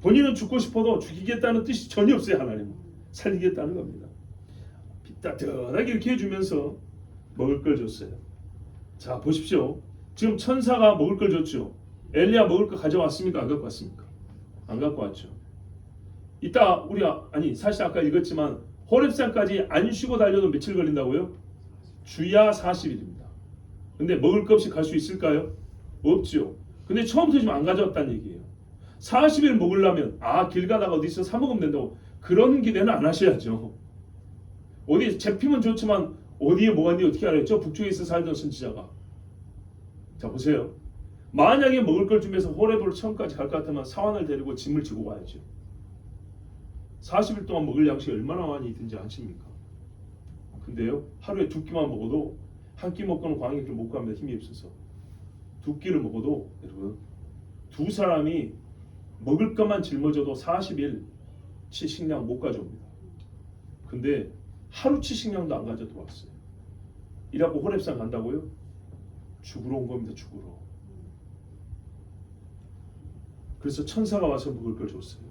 본인은 죽고 싶어도 죽이겠다는 뜻이 전혀 없어요. 하나님은 살리겠다는 겁니다. 따뜻하게 이렇게 해주면서 먹을 걸 줬어요. 자, 보십시오. 지금 천사가 먹을 걸 줬죠. 엘리야 먹을 거 가져왔습니까? 안 갖고 왔습니까? 안 갖고 왔죠. 이따 우리가 사실 아까 읽었지만 호렙산까지 안 쉬고 달려도 며칠 걸린다고요? 주야 40일입니다. 근데 먹을 것 없이 갈 수 있을까요? 없죠. 근데 처음부터 지금 안 가져왔다는 얘기예요. 40일 먹으려면 길 가다가 어디서 사 먹으면 된다고 그런 기대는 안 하셔야죠. 어디 잡히면 좋지만 어디에 뭐가 있는지 어떻게 알았죠? 북쪽에서 살던 선지자가. 자 보세요. 만약에 먹을 걸 준비해서 호렙으로 처음까지 갈 것 같으면 사환을 데리고 짐을 지고 가야죠. 40일 동안 먹을 양식이 얼마나 많이 있든지 아십니까? 근데요 하루에 2끼만 먹어도 한 끼 먹고는 광야길을 못 갑니다. 힘이 없어서. 2끼를 먹어도 여러분 두 사람이 먹을 것만 짊어져도 40일치 식량 못 가져옵니다. 근데 하루치 식량도 안 가져 들어왔어요. 이라고 호렙산 간다고요? 죽으러 온 겁니다. 죽으러. 그래서 천사가 와서 먹을 걸 줬어요.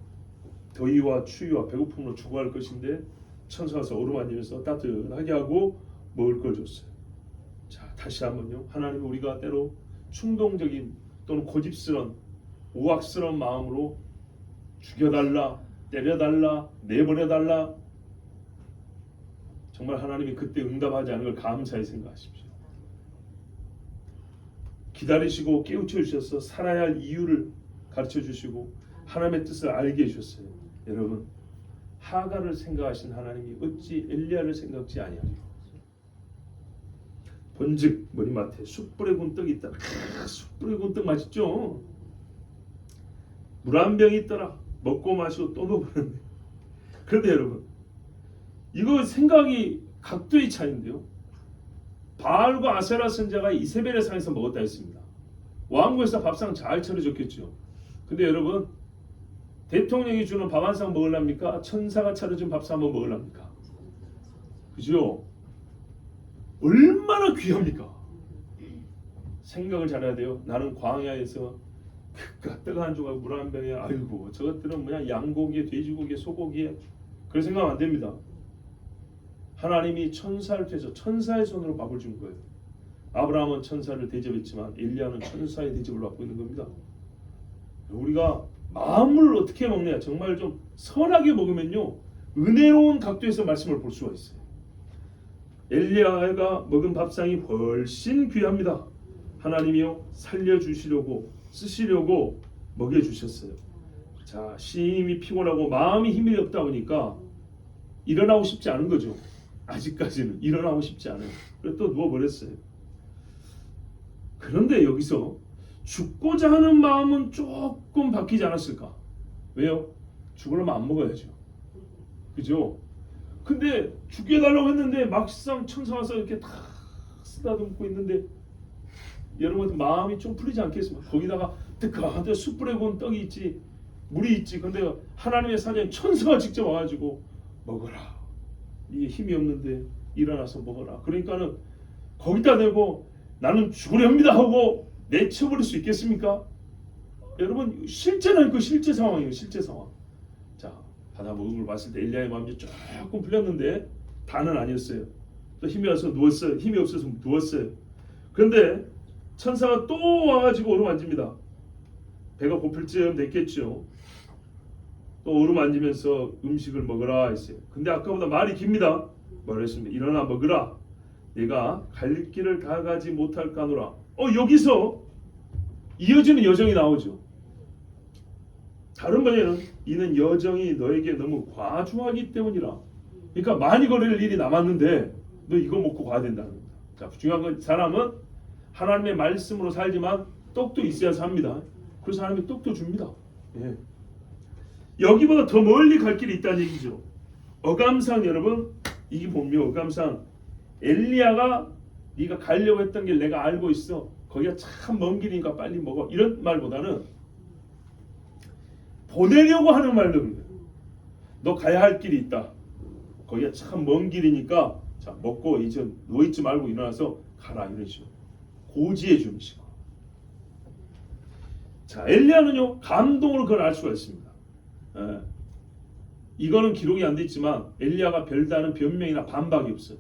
더위와 추위와 배고픔으로 죽어갈 것인데 천사가 와서 어루만지면서 따뜻하게 하고 먹을 걸 줬어요. 자 다시 한번요. 하나님은 우리가 때로 충동적인 또는 고집스런 우악스러운 마음으로 죽여달라, 때려달라, 내버려달라. 정말 하나님이 그때 응답하지 않은 걸 감사히 생각하십시오. 기다리시고 깨우쳐 주셔서 살아야 할 이유를 가르쳐 주시고 하나님의 뜻을 알게 해주셨어요. 여러분 하갈을 생각하신 하나님이 어찌 엘리야를 생각지 아니하리요. 본즉 머리맡에 숯불에 구운 떡이 있더라. 숯불에 구운 떡 맛있죠. 물 한 병이 있더라. 먹고 마시고 또 먹었는데. 그런데 여러분 이거 생각이 각도의 차이인데요. 바알과 아세라 선자가 이세벨의 상에서 먹었다 했습니다. 왕궁에서 밥상 잘 차려줬겠죠. 근데 여러분 대통령이 주는 밥 한 상 먹으랍니까? 천사가 차려준 밥상 한번 먹으랍니까? 그죠? 얼마나 귀합니까? 생각을 잘해야 돼요. 나는 광야에서 그깟 떡 한 조각 물 한 병에 아이고 저것들은 그냥 양고기에 돼지고기에 소고기에 그런 생각하면 안 됩니다. 하나님이 천사를 통해서 천사의 손으로 밥을 준 거예요. 아브라함은 천사를 대접했지만 엘리야는 천사의 대접을 받고 있는 겁니다. 우리가 마음을 어떻게 먹느냐 정말 좀 선하게 먹으면요 은혜로운 각도에서 말씀을 볼 수가 있어요. 엘리야가 먹은 밥상이 훨씬 귀합니다. 하나님이요 살려주시려고 쓰시려고 먹여주셨어요. 자 심히 피곤하고 마음이 힘이 없다 보니까 일어나고 싶지 않은 거죠. 아직까지는 일어나고 싶지 않아요. 그래서 또 누워버렸어요. 그런데 여기서 죽고자 하는 마음은 조금 바뀌지 않았을까? 왜요? 죽으려면 안 먹어야죠. 그죠? 근데 죽여달라고 했는데 막상 천사 와서 이렇게 다 쓰다듬고 있는데 여러분 마음이 좀 풀리지 않겠습니까? 거기다가 뜨끈한데 숯불에 구운 떡이 있지 물이 있지. 근데 하나님의 사자인 천사가 직접 와가지고 먹어라. 이게 힘이 없는데 일어나서 먹어라. 그러니까는 거기다 대고 나는 죽으려 합니다 하고 내쳐버릴 수 있겠습니까? 여러분 실제라니까 실제 상황이에요. 실제 상황. 자 받아 먹은 걸 봤을 때 엘리야의 마음이 조금 풀렸는데 다는 아니었어요. 또 힘이 와서 누웠어요. 힘이 없어서 누웠어요. 그런데 천사가 또 와가지고 어루만집니다. 배가 고플 쯤 됐겠죠. 또 어루만지면서 음식을 먹으라 했어요. 근데 아까보다 말이 깁니다. 말했습니다. 일어나 먹으라. 내가 갈 길을 다 가지 못할까노라. 여기서 이어지는 여정이 나오죠. 다른 번에는 이는 여정이 너에게 너무 과중하기 때문이라. 그러니까 많이 걸을 일이 남았는데 너 이거 먹고 가야 된다는 겁니다. 자, 중요한 건 사람은 하나님의 말씀으로 살지만 떡도 있어야 삽니다. 그래서 하나님이 떡도 줍니다. 예. 여기보다 더 멀리 갈 길이 있다는 얘기죠. 어감상 여러분 이게 보면 어감상 엘리야가 네가 가려고 했던 길 내가 알고 있어. 거기가 참 먼 길이니까 빨리 먹어. 이런 말보다는 보내려고 하는 말입니다. 너 가야 할 길이 있다. 거기가 참 먼 길이니까 자 먹고 이제 누워있지 말고 일어나서 가라 이런 식으로 고지해 주는 식으로. 자 엘리야는요 감동으로 그걸 알 수가 있습니다. 예. 이거는 기록이 안 돼 있지만 엘리야가 별다른 변명이나 반박이 없어요.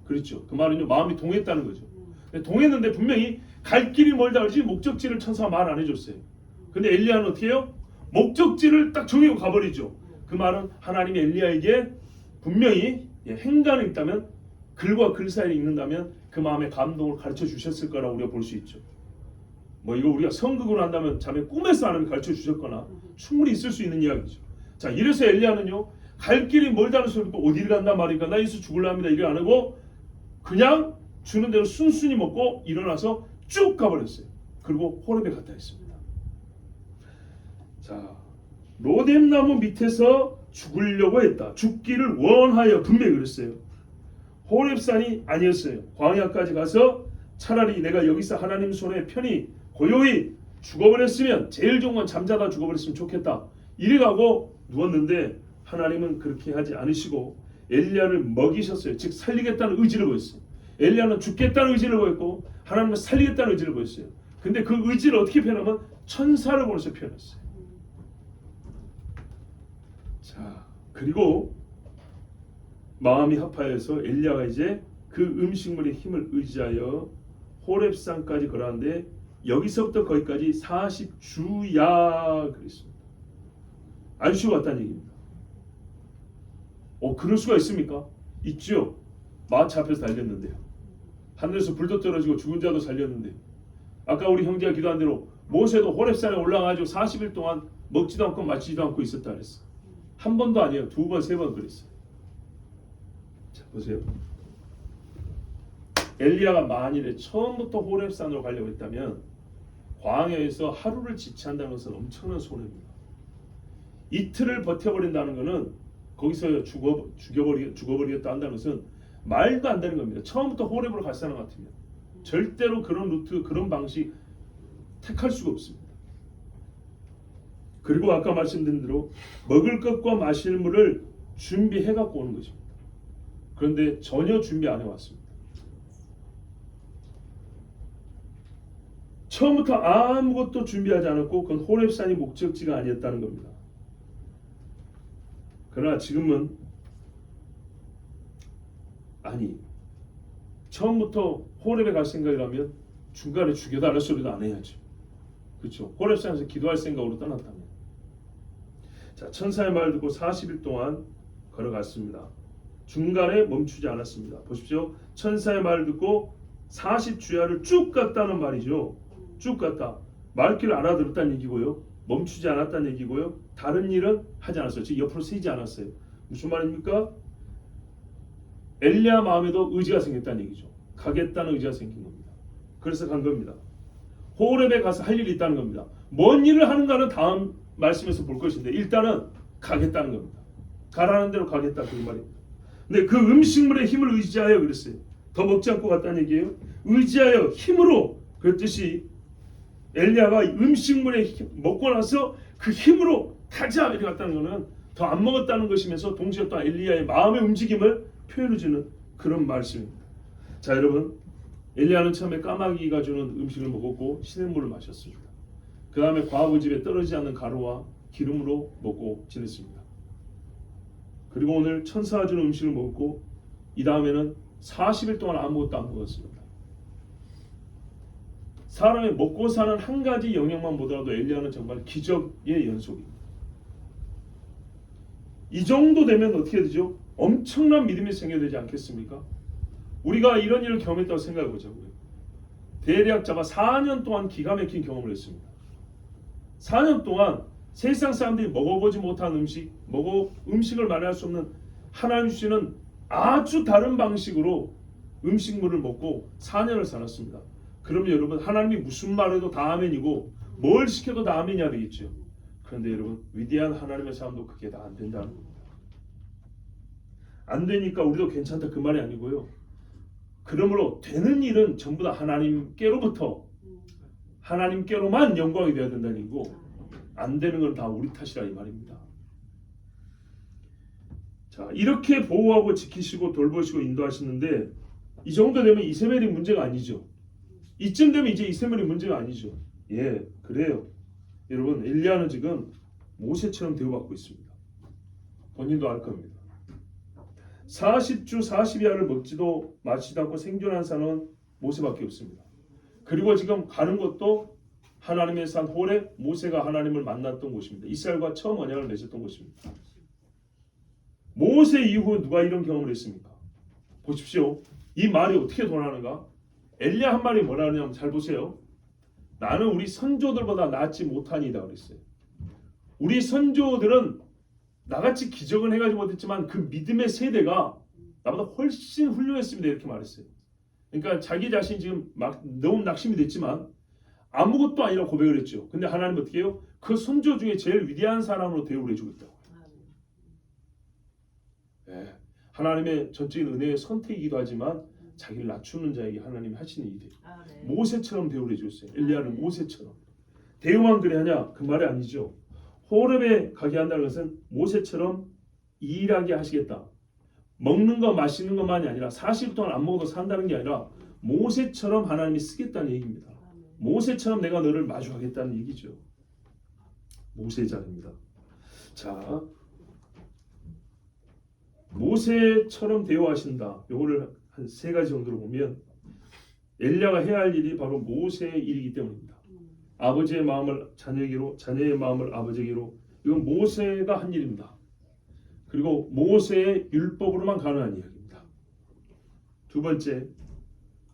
그렇죠. 그 말은요 마음이 동했다는 거죠. 동했는데 분명히 갈 길이 멀다 그러지 목적지를 천사가 말 안 해줬어요. 근데 엘리야는 어떻게 해요? 목적지를 딱 정하고 가버리죠. 그 말은 하나님이 엘리야에게 분명히 행간이 있다면 글과 글 사이를 읽는다면 그 그 마음의 감동을 가르쳐 주셨을 거라고 우리가 볼 수 있죠. 뭐 이거 우리가 성극으로 한다면 자매 꿈에서 하나님이 가르쳐 주셨거나 충분히 있을 수 있는 이야기죠. 자, 이래서 엘리야는요, 갈 길이 멀다는 소리 듣고 어디를 간단 말이니까 나 여기서 죽을라 합니다 이래 안 하고 그냥 주는 대로 순순히 먹고 일어나서 쭉 가버렸어요. 그리고 호렙에 갔다 했습니다. 자, 로뎀나무 밑에서 죽으려고 했다. 죽기를 원하여 분명히 그랬어요. 호렙산이 아니었어요. 광야까지 가서 차라리 내가 여기서 하나님 손에 편히 고요히 죽어버렸으면, 제일 좋은 건 잠자다 죽어버렸으면 좋겠다 이래가고 누웠는데 하나님은 그렇게 하지 않으시고 엘리야를 먹이셨어요. 즉 살리겠다는 의지를 보였어요. 엘리야는 죽겠다는 의지를 보였고 하나님은 살리겠다는 의지를 보였어요. 근데 그 의지를 어떻게 표현하면 천사를 보내서 표현했어요. 자, 그리고 마음이 합하여서 엘리야가 이제 그 음식물의 힘을 의지하여 호렙산까지 걸어가는데 여기서부터 거기까지 40주야 그랬습니다. 아주 쉬워 갔다는 얘기입니다. 그럴 수가 있습니까? 있죠. 마차 앞에서 달렸는데요. 하늘에서 불도 떨어지고 죽은 자도 살렸는데, 아까 우리 형제가 기도한 대로 모세도 호렙산에 올라가가지고 40일 동안 먹지도 않고 마시지도 않고 있었다 그랬어. 한 번도 아니에요. 2번, 3번 그랬어요. 자, 보세요. 엘리야가 만일에 처음부터 호렙산으로 가려고 했다면 광야에서 하루를 지체한다는 것은 엄청난 손해입니다. 이틀을 버텨버린다는 것은 거기서 죽어버리겠다 한다는 것은 말도 안 되는 겁니다. 처음부터 호렙으로 갈 사람 같으면 절대로 그런 루트, 그런 방식 택할 수가 없습니다. 그리고 아까 말씀드린 대로 먹을 것과 마실 물을 준비해 갖고 오는 것입니다. 그런데 전혀 준비 안 해왔습니다. 처음부터 아무것도 준비하지 않았고 그건 호렙산이 목적지가 아니었다는 겁니다. 그러나 지금은 아니, 처음부터 호렙에 갈 생각이라면 중간에 죽여달라는 소리도 안 해야죠. 그렇죠? 호렙산에서 기도할 생각으로 떠났다면. 자, 천사의 말을 듣고 40일 동안 걸어갔습니다. 중간에 멈추지 않았습니다. 보십시오. 천사의 말을 듣고 40주야를 쭉 갔다는 말이죠. 쭉 갔다. 말귀를 알아들었다는 얘기고요. 멈추지 않았다는 얘기고요. 다른 일은 하지 않았어요. 즉 옆으로 세지 않았어요. 무슨 말입니까? 엘리야 마음에도 의지가 생겼다는 얘기죠. 가겠다는 의지가 생긴 겁니다. 그래서 간 겁니다. 호렙에 가서 할 일이 있다는 겁니다. 뭔 일을 하는가는 다음 말씀에서 볼 것인데 일단은 가겠다는 겁니다. 가라는 대로 가겠다 그 말입니다. 근데 그 음식물의 힘을 의지하여 그랬어요. 더 먹지 않고 갔다는 얘기예요. 의지하여 힘으로 그랬듯이 엘리야가 음식물에 먹고 나서 그 힘으로 가자 이렇게 갔다는 것은 더 안 먹었다는 것이면서 동시에 또 엘리야의 마음의 움직임을 표현해주는 그런 말씀입니다. 자, 여러분, 엘리야는 처음에 까마귀가 주는 음식을 먹었고 시냇물을 마셨습니다. 그 다음에 과부집에 떨어지지 않는 가루와 기름으로 먹고 지냈습니다. 그리고 오늘 천사가 주는 음식을 먹었고 이 다음에는 40일 동안 아무것도 안 먹었습니다. 사람이 먹고 사는 한 가지 영역만 보더라도 엘리야는 정말 기적의 연속입니다. 이 정도 되면 어떻게 되죠? 엄청난 믿음이 생겨야 되지 않겠습니까? 우리가 이런 일을 경험했다고 생각해 보자고요. 대리학자가 4년 동안 기가 막힌 경험을 했습니다. 4년 동안 세상 사람들이 먹어보지 못한 음식을 말할 수 없는 하나님 주시는 아주 다른 방식으로 음식물을 먹고 4년을 살았습니다. 그러면 여러분, 하나님이 무슨 말해도 다 아멘이고 뭘 시켜도 다 아멘이야 되겠죠. 그런데 여러분, 위대한 하나님의 사람도 그게 다 안 된다는 겁니다. 안 되니까 우리도 괜찮다 그 말이 아니고요. 그러므로 되는 일은 전부 다 하나님께로만 영광이 되어야 된다는 얘기고, 안 되는 건 다 우리 탓이라 이 말입니다. 자, 이렇게 보호하고 지키시고 돌보시고 인도하시는데 이 정도 되면 이세벨이 문제가 아니죠. 이쯤 되면 이제 이세벨이 문제가 아니죠. 예, 그래요. 여러분, 엘리야는 지금 모세처럼 대우받고 있습니다. 본인도 알 겁니다. 40주 40야를 먹지도 마시지도 않고 생존한 사람은 모세밖에 없습니다. 그리고 지금 가는 곳도 하나님의 산 호렙, 모세가 하나님을 만났던 곳입니다. 이스라엘과 처음 언약을 맺었던 곳입니다. 모세 이후 누가 이런 경험을 했습니까? 보십시오. 이 말이 어떻게 돌아가는가? 엘리야 한 말이 뭐라 하냐면 잘 보세요. 나는 우리 선조들보다 낫지 못하니이다 그랬어요. 우리 선조들은 나같이 기적을 해가지고 못했지만 그 믿음의 세대가 나보다 훨씬 훌륭했습니다 이렇게 말했어요. 그러니까 자기 자신이 지금 막 너무 낙심이 됐지만 아무것도 아니라 고백을 했죠. 근데 하나님 어떻게 해요? 그 선조 중에 제일 위대한 사람으로 대우를 해주고 있다고. 네. 하나님의 전적인 은혜의 선택이기도 하지만 자기를 낮추는 자에게 하나님이 하시는 일이 모세처럼 대우를 해줬어요. 엘리야를 모세처럼. 대우만 그래 하냐? 그 말이 아니죠. 호렙에 가게 한다는 것은 모세처럼 일하게 하시겠다. 먹는 거 마시는 것만이 아니라 40일 동안 안 먹어도 산다는 게 아니라 모세처럼 하나님이 쓰겠다는 얘기입니다. 모세처럼 내가 너를 마주하겠다는 얘기죠. 모세의 자입니다. 자, 모세처럼 대우하신다. 요거를 한 세 가지 정도로 보면 엘리야가 해야 할 일이 바로 모세의 일이기 때문입니다. 아버지의 마음을 자녀에게로, 자녀의 마음을 아버지에게로. 이건 모세가 한 일입니다. 그리고 모세의 율법으로만 가능한 이야기입니다. 두 번째,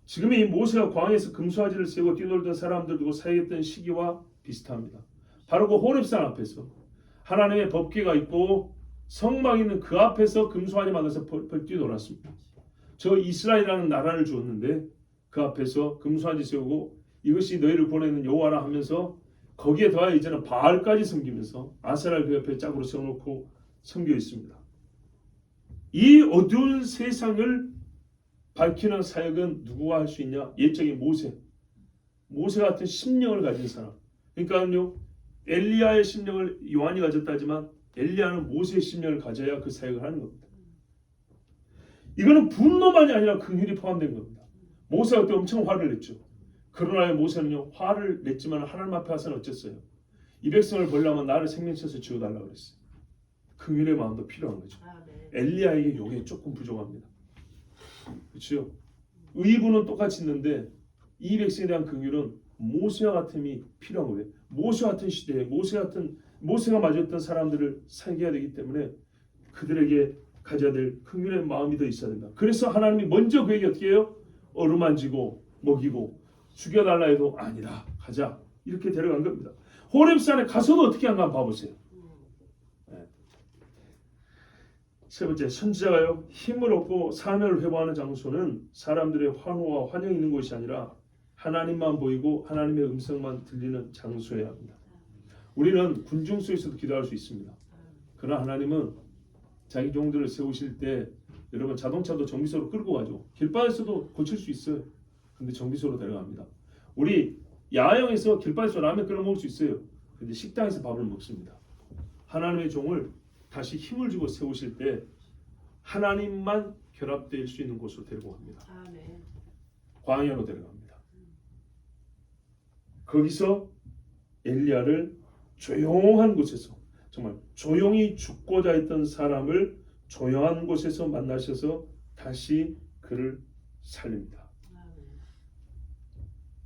지금 이 모세가 광야에서 금수아지를 세우고 뛰놀던 사람들 두고 사역했던 시기와 비슷합니다. 바로 그 호렙산 앞에서 하나님의 법궤가 있고 성막이 있는 그 앞에서 금수아지 만나서 펄펄 뛰놀았습니다. 저 이스라엘이라는 나라를 주었는데 그 앞에서 금수아지 세우고 이것이 너희를 보내는 여호와라 하면서 거기에 더하여 이제는 바알까지 섬기면서 아세라를 그 옆에 짝으로 세워놓고 섬겨 있습니다. 이 어두운 세상을 밝히는 사역은 누구가 할 수 있냐? 옛적인 모세. 모세 같은 심령을 가진 사람. 그러니까요, 엘리야의 심령을 요한이 가졌다지만 엘리야는 모세의 심령을 가져야 그 사역을 하는 겁니다. 이거는 분노만이 아니라 긍휼이 포함된 겁니다. 모세가 그때 엄청 화를 냈죠. 그러나 모세는요, 화를 냈지만 하나님 앞에 와서는 어쨌어요? 이 백성을 벌려면 나를 생명쳐서 지워달라고 그랬어요. 긍휼의 마음도 필요한 거죠. 엘리야에게 요게 조금 부족합니다. 그렇죠? 의부는 똑같이 있는데 이 백성에 대한 긍휼은 모세와 같음이 필요한 거예요. 모세 같은 시대에 모세가 맞았던 사람들을 살게 해야 되기 때문에 그들에게 가져야 될 긍휼의 마음이 더 있어야 된다. 그래서 하나님이 먼저 그에게 어떻게 해요? 어루만지고 먹이고 죽여달라 해도 아니다. 가자. 이렇게 데려간 겁니다. 호렙산에 가서도 어떻게 한가 봐보세요. 네. 세 번째, 선지자가요, 힘을 얻고 사명을 회복하는 장소는 사람들의 환호와 환영이 있는 곳이 아니라 하나님만 보이고 하나님의 음성만 들리는 장소여야 합니다. 우리는 군중 속에서도 기도할 수 있습니다. 그러나 하나님은 자기 종들을 세우실 때 여러분 자동차도 정비소로 끌고 가죠. 길바닥에서도 고칠 수 있어요. 근데 정비소로 데려갑니다. 우리 야영에서 길바닥에서 라면 끓여 먹을 수 있어요. 근데 식당에서 밥을 먹습니다. 하나님의 종을 다시 힘을 주고 세우실 때 하나님만 결합될 수 있는 곳으로 데리고 갑니다. 광야로 데려갑니다. 거기서 엘리야를 조용한 곳에서, 정말 조용히 죽고자 했던 사람을 조용한 곳에서 만나셔서 다시 그를 살립니다.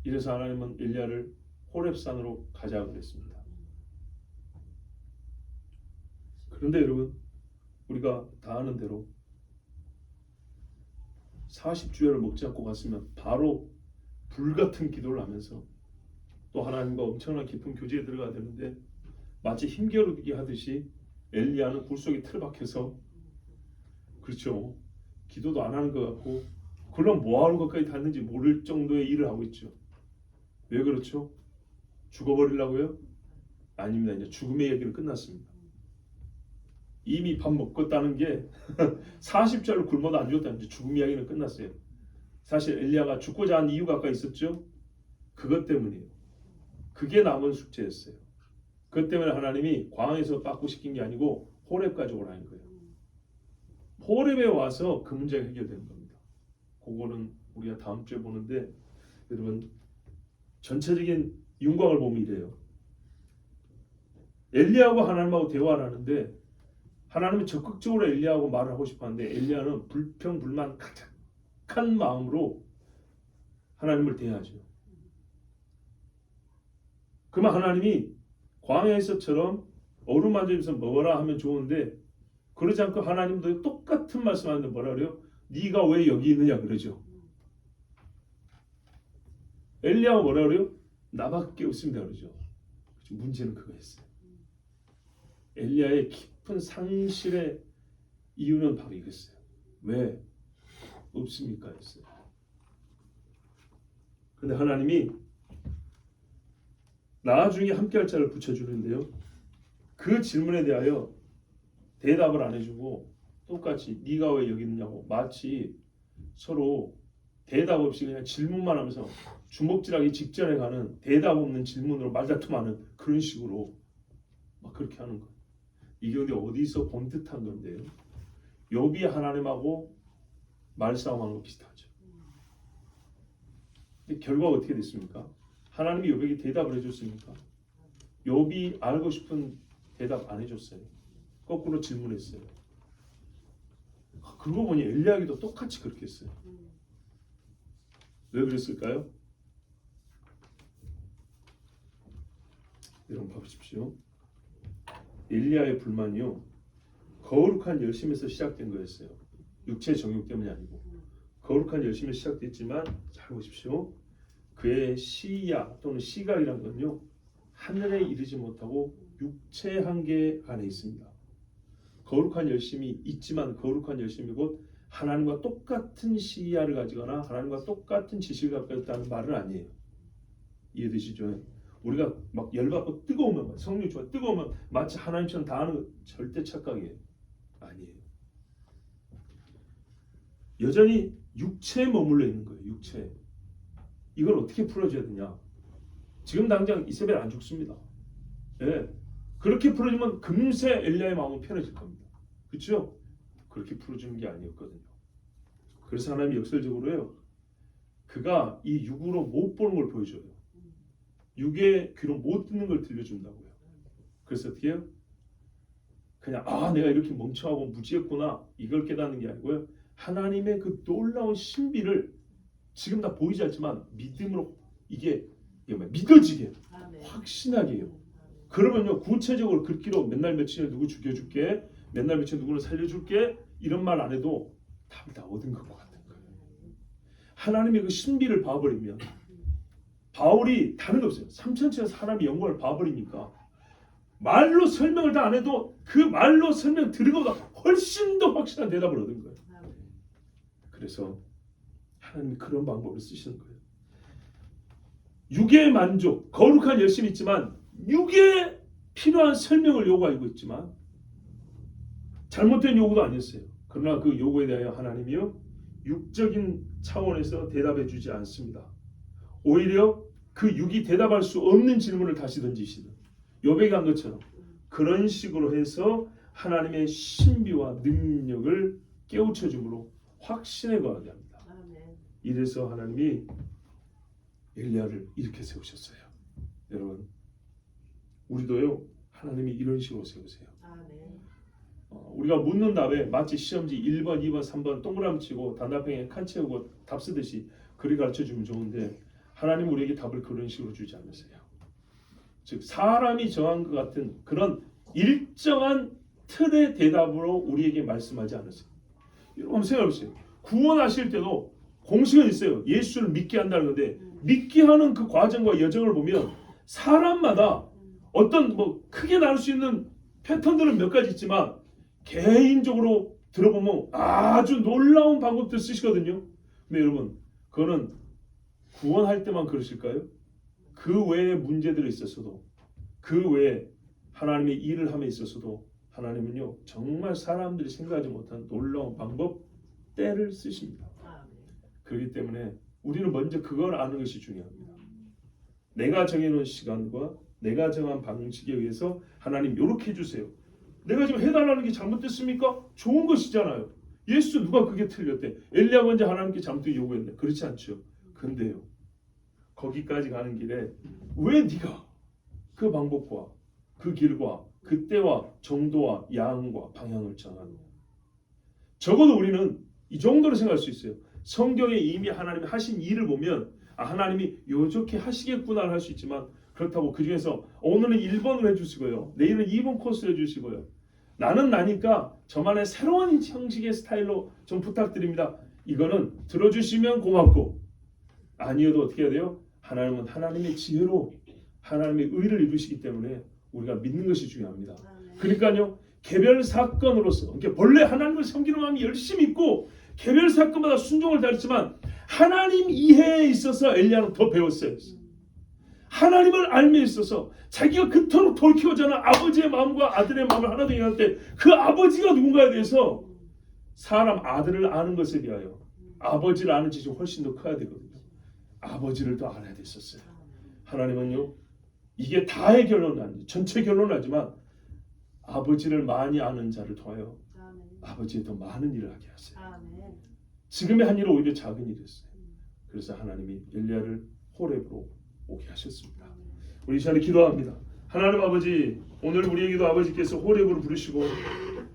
이래서 하나님은 엘리야를 호렙산으로 가자고 그랬습니다. 그런데 여러분, 우리가 다 아는 대로 40주야를 먹지 않고 갔으면 바로 불같은 기도를 하면서 또 하나님과 엄청난 깊은 교제에 들어가야 되는데 마치 힘겨루기 하듯이 엘리야는 굴 속에 틀박해서, 그렇죠, 기도도 안 하는 것 같고 그럼 뭐하는 것까지 닿는지 모를 정도의 일을 하고 있죠. 왜 그렇죠? 죽어버리려고요? 아닙니다. 이제 죽음의 얘기는 끝났습니다. 이미 밥 먹었다는 게 40자를 굶어도 안 죽었다는 게 죽음 이야기는 끝났어요. 사실 엘리야가 죽고자 한 이유가 아까 있었죠? 그것 때문이에요. 그게 남은 숙제였어요. 그것 때문에 하나님이 광야에서 바꾸시킨 게 아니고 호렙까지 오라는 거예요. 호렙에 와서 그 문제가 해결되는 겁니다. 그거는 우리가 다음 주에 보는데, 여러분 전체적인 윤곽을 보면 이래요. 엘리야하고 하나님하고 대화를 하는데 하나님은 적극적으로 엘리야하고 말을 하고 싶었는데 엘리야는 불평불만 가득한 마음으로 하나님을 대하죠. 그러면 하나님이 광야에서처럼 어루만지면서 먹어라 하면 좋은데 그러지 않고 하나님도 똑같은 말씀하는데 뭐라 그래요? 네가 왜 여기 있느냐 그러죠. 엘리야가 뭐라 그래요? 나밖에 없습니다 그러죠. 문제는 그거였어요. 엘리야의 깊은 상실의 이유는 바로 이거였어요. 왜 없습니까? 했어요. 근데 하나님이 나중에 함께할 자를 붙여주는데요. 그 질문에 대하여 대답을 안 해주고 똑같이 네가 왜 여기 있느냐고 마치 서로 대답 없이 그냥 질문만 하면서 주먹질하기 직전에 가는 대답 없는 질문으로 말다툼하는 그런 식으로 막 그렇게 하는 거예요. 이게 근데 어디서 본 듯한 건데요. 욥이 하나님하고 말싸움하는 거 비슷하죠. 근데 결과가 어떻게 됐습니까? 하나님이 욥에게 대답을 해줬습니까? 욥이 알고 싶은 대답 안 해줬어요. 거꾸로 질문했어요. 그러고 보니 엘리야기도 똑같이 그렇게 했어요. 왜 그랬을까요? 여러분 봐보십시오. 엘리야의 불만이요 거룩한 열심에서 시작된 거였어요. 육체 정욕 때문이 아니고 거룩한 열심에 시작됐지만 잘 보십시오. 그의 시야 또는 시각이란 건요 하늘에 이르지 못하고 육체 한계 안에 있습니다. 거룩한 열심이 있지만 거룩한 열심이 곧 하나님과 똑같은 시야를 가지거나 하나님과 똑같은 지식을 갖고 있다는 말은 아니에요. 이해되시죠? 우리가 막 열받고 뜨거우면 성령 좋아 뜨거우면 마치 하나님처럼 다 하는 거 절대 착각이에요. 아니에요. 여전히 육체에 머물러 있는 거예요. 육체. 이걸 어떻게 풀어줘야 되냐? 지금 당장 이세벨 안 죽습니다. 예. 그렇게 풀어주면 금세 엘리야의 마음은 편해질 겁니다. 그렇죠? 그렇게 풀어주는 게 아니었거든요. 그래서 하나님이 역설적으로요. 그가 이 육으로 못 보는 걸 보여줘요. 육의 귀로 못 듣는 걸 들려준다고요. 그래서 어떻게 해요? 그냥 내가 이렇게 멍청하고 무지했구나 이걸 깨닫는 게 아니고요. 하나님의 그 놀라운 신비를 지금 다 보이지 않지만 믿음으로 이게 믿어지게 확신하게 해요. 그러면요 구체적으로 긋기로 맨날 며칠에 누구 죽여줄게 맨날 며칠에 누구를 살려줄게 이런 말 안 해도 답을 다 얻은 것 같은 거예요. 하나님의 그 신비를 봐버리면 바울이 다른 거 없어요. 3천천에서 하나님의 영광을 봐버리니까 말로 설명을 다 안 해도 그 말로 설명 들은 것보다 훨씬 더 확실한 대답을 얻은 거예요. 그래서 하나님이 그런 방법을 쓰시는 거예요. 육의 만족, 거룩한 열심이 있지만 육에 필요한 설명을 요구하고 있지만 잘못된 요구도 아니었어요. 그러나 그 요구에 대하여 하나님이요 육적인 차원에서 대답해 주지 않습니다. 오히려 그 육이 대답할 수 없는 질문을 다시 던지시는 욥에게 한 것처럼 그런 식으로 해서 하나님의 신비와 능력을 깨우쳐 줌으로 확신에 거하게 합니다. 이래서 하나님이 엘리야를 이렇게 세우셨어요. 여러분 우리도요 하나님이 이런 식으로 세우세요. 우리가 묻는 답에 마치 시험지 1번, 2번, 3번 동그라미 치고 단답형에 칸 채우고 답 쓰듯이 그리 가르쳐주면 좋은데 하나님은 우리에게 답을 그런 식으로 주지 않으세요. 즉 사람이 정한 것 같은 그런 일정한 틀의 대답으로 우리에게 말씀하지 않으세요. 여러분 한번 생각해보세요. 구원하실 때도 공식은 있어요. 예수를 믿게 한다는 건데 믿게 하는 그 과정과 여정을 보면 사람마다 어떤 크게 나눌 수 있는 패턴들은 몇 가지 있지만 개인적으로 들어보면 아주 놀라운 방법들 쓰시거든요. 근데 여러분 그거는 구원할 때만 그러실까요? 그 외에 문제들이 있었어도 그 외에 하나님의 일을 함에 있어서도 하나님은요 정말 사람들이 생각하지 못한 놀라운 방법 때를 쓰십니다. 그렇기 때문에 우리는 먼저 그걸 아는 것이 중요합니다. 내가 정해놓은 시간과 내가 정한 방식에 의해서 하나님 이렇게 해주세요. 내가 지금 해달라는 게 잘못됐습니까? 좋은 것이잖아요. 예수 누가 그게 틀렸대? 엘리야가 먼저 하나님께 잘못되게 요구했네. 그렇지 않죠. 근데요 거기까지 가는 길에 왜 네가 그 방법과 그 길과 그 때와 정도와 양과 방향을 정하느냐. 적어도 우리는 이 정도로 생각할 수 있어요. 성경에 이미 하나님이 하신 일을 보면 하나님이 요렇게 하시겠구나 할 수 있지만 그렇다고 그 중에서 오늘은 1번을 해주시고요. 내일은 2번 코스를 해주시고요. 나는 나니까 저만의 새로운 형식의 스타일로 좀 부탁드립니다. 이거는 들어주시면 고맙고 아니어도 어떻게 해야 돼요? 하나님은 하나님의 지혜로 하나님의 의를 이루시기 때문에 우리가 믿는 것이 중요합니다. 그러니까요, 개별 사건으로서, 그러니까 본래 하나님을 섬기는 마음이 열심히 있고 개별 사건마다 순종을 다했지만 하나님 이해에 있어서 엘리야는 더 배웠어요. 하나님을 알미에 있어서 자기가 그토록 돌이키고자 하는 아버지의 마음과 아들의 마음을 하나 되게 할 때 그 아버지가 누군가에 대해서 사람 아들을 아는 것에 비하여 아버지를 아는 지식이 훨씬 더 커야 되거든요. 아버지를 더 알아야 됐었어요. 하나님은요, 이게 다의 결론은 아니죠. 전체 결론은 아니지만 아버지를 많이 아는 자를 통하여 아버지의 더 많은 일을 하게 하세요. 지금의 한 일은 오히려 작은 일이었어요. 그래서 하나님이 엘리야를 호렙으로 오게 하셨습니다. 우리 이 시간에 기도합니다. 하나님 아버지, 오늘 우리에게도 아버지께서 호렙으로 부르시고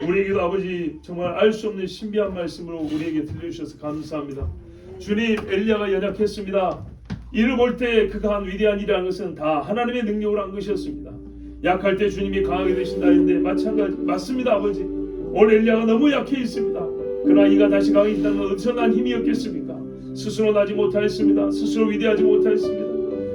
우리에게도 아버지 정말 알 수 없는 신비한 말씀으로 우리에게 들려주셔서 감사합니다. 주님, 엘리야가 연약했습니다. 이를 볼 때 그가 한 위대한 일이라는 것은 다 하나님의 능력으로 한 것이었습니다. 약할 때 주님이 강하게 되신다 했는데 마찬가지 맞습니다. 아버지, 오늘 엘리야가 너무 약해 있습니다. 그러나 이가 다시 강해진다는 건 어디서 난 힘이었겠습니까? 스스로 나지 못하였습니다. 스스로 위대하지 못하였습니다.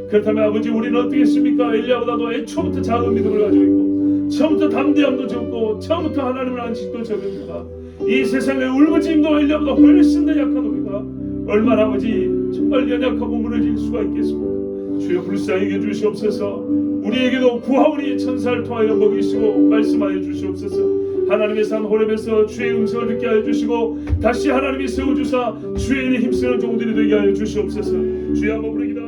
그렇다면 아버지, 우리는 어떻게 했습니까? 엘리야보다도 애초부터 작은 믿음을 가지고 있고 처음부터 담대함도 적고 처음부터 하나님을 아는 지식도 적습니다. 이 세상의 울부짖음도 엘리야보다 훨씬 더 약한 우리가 얼마나 아버지 정말 연약하고 무너질 수가 있겠습니까? 주여 불쌍히 여주시옵소서. 우리에게도 구하오니 천사를 통하여 먹이시고 말씀하여 주시옵소서. 하나님의 산 호렙에서 주의 음성을 듣게 하여 주시고 다시 하나님이 세워주사 주의 일에 힘쓰는 종들이 되게 하여 주시옵소서. 주여 한번 부르기다.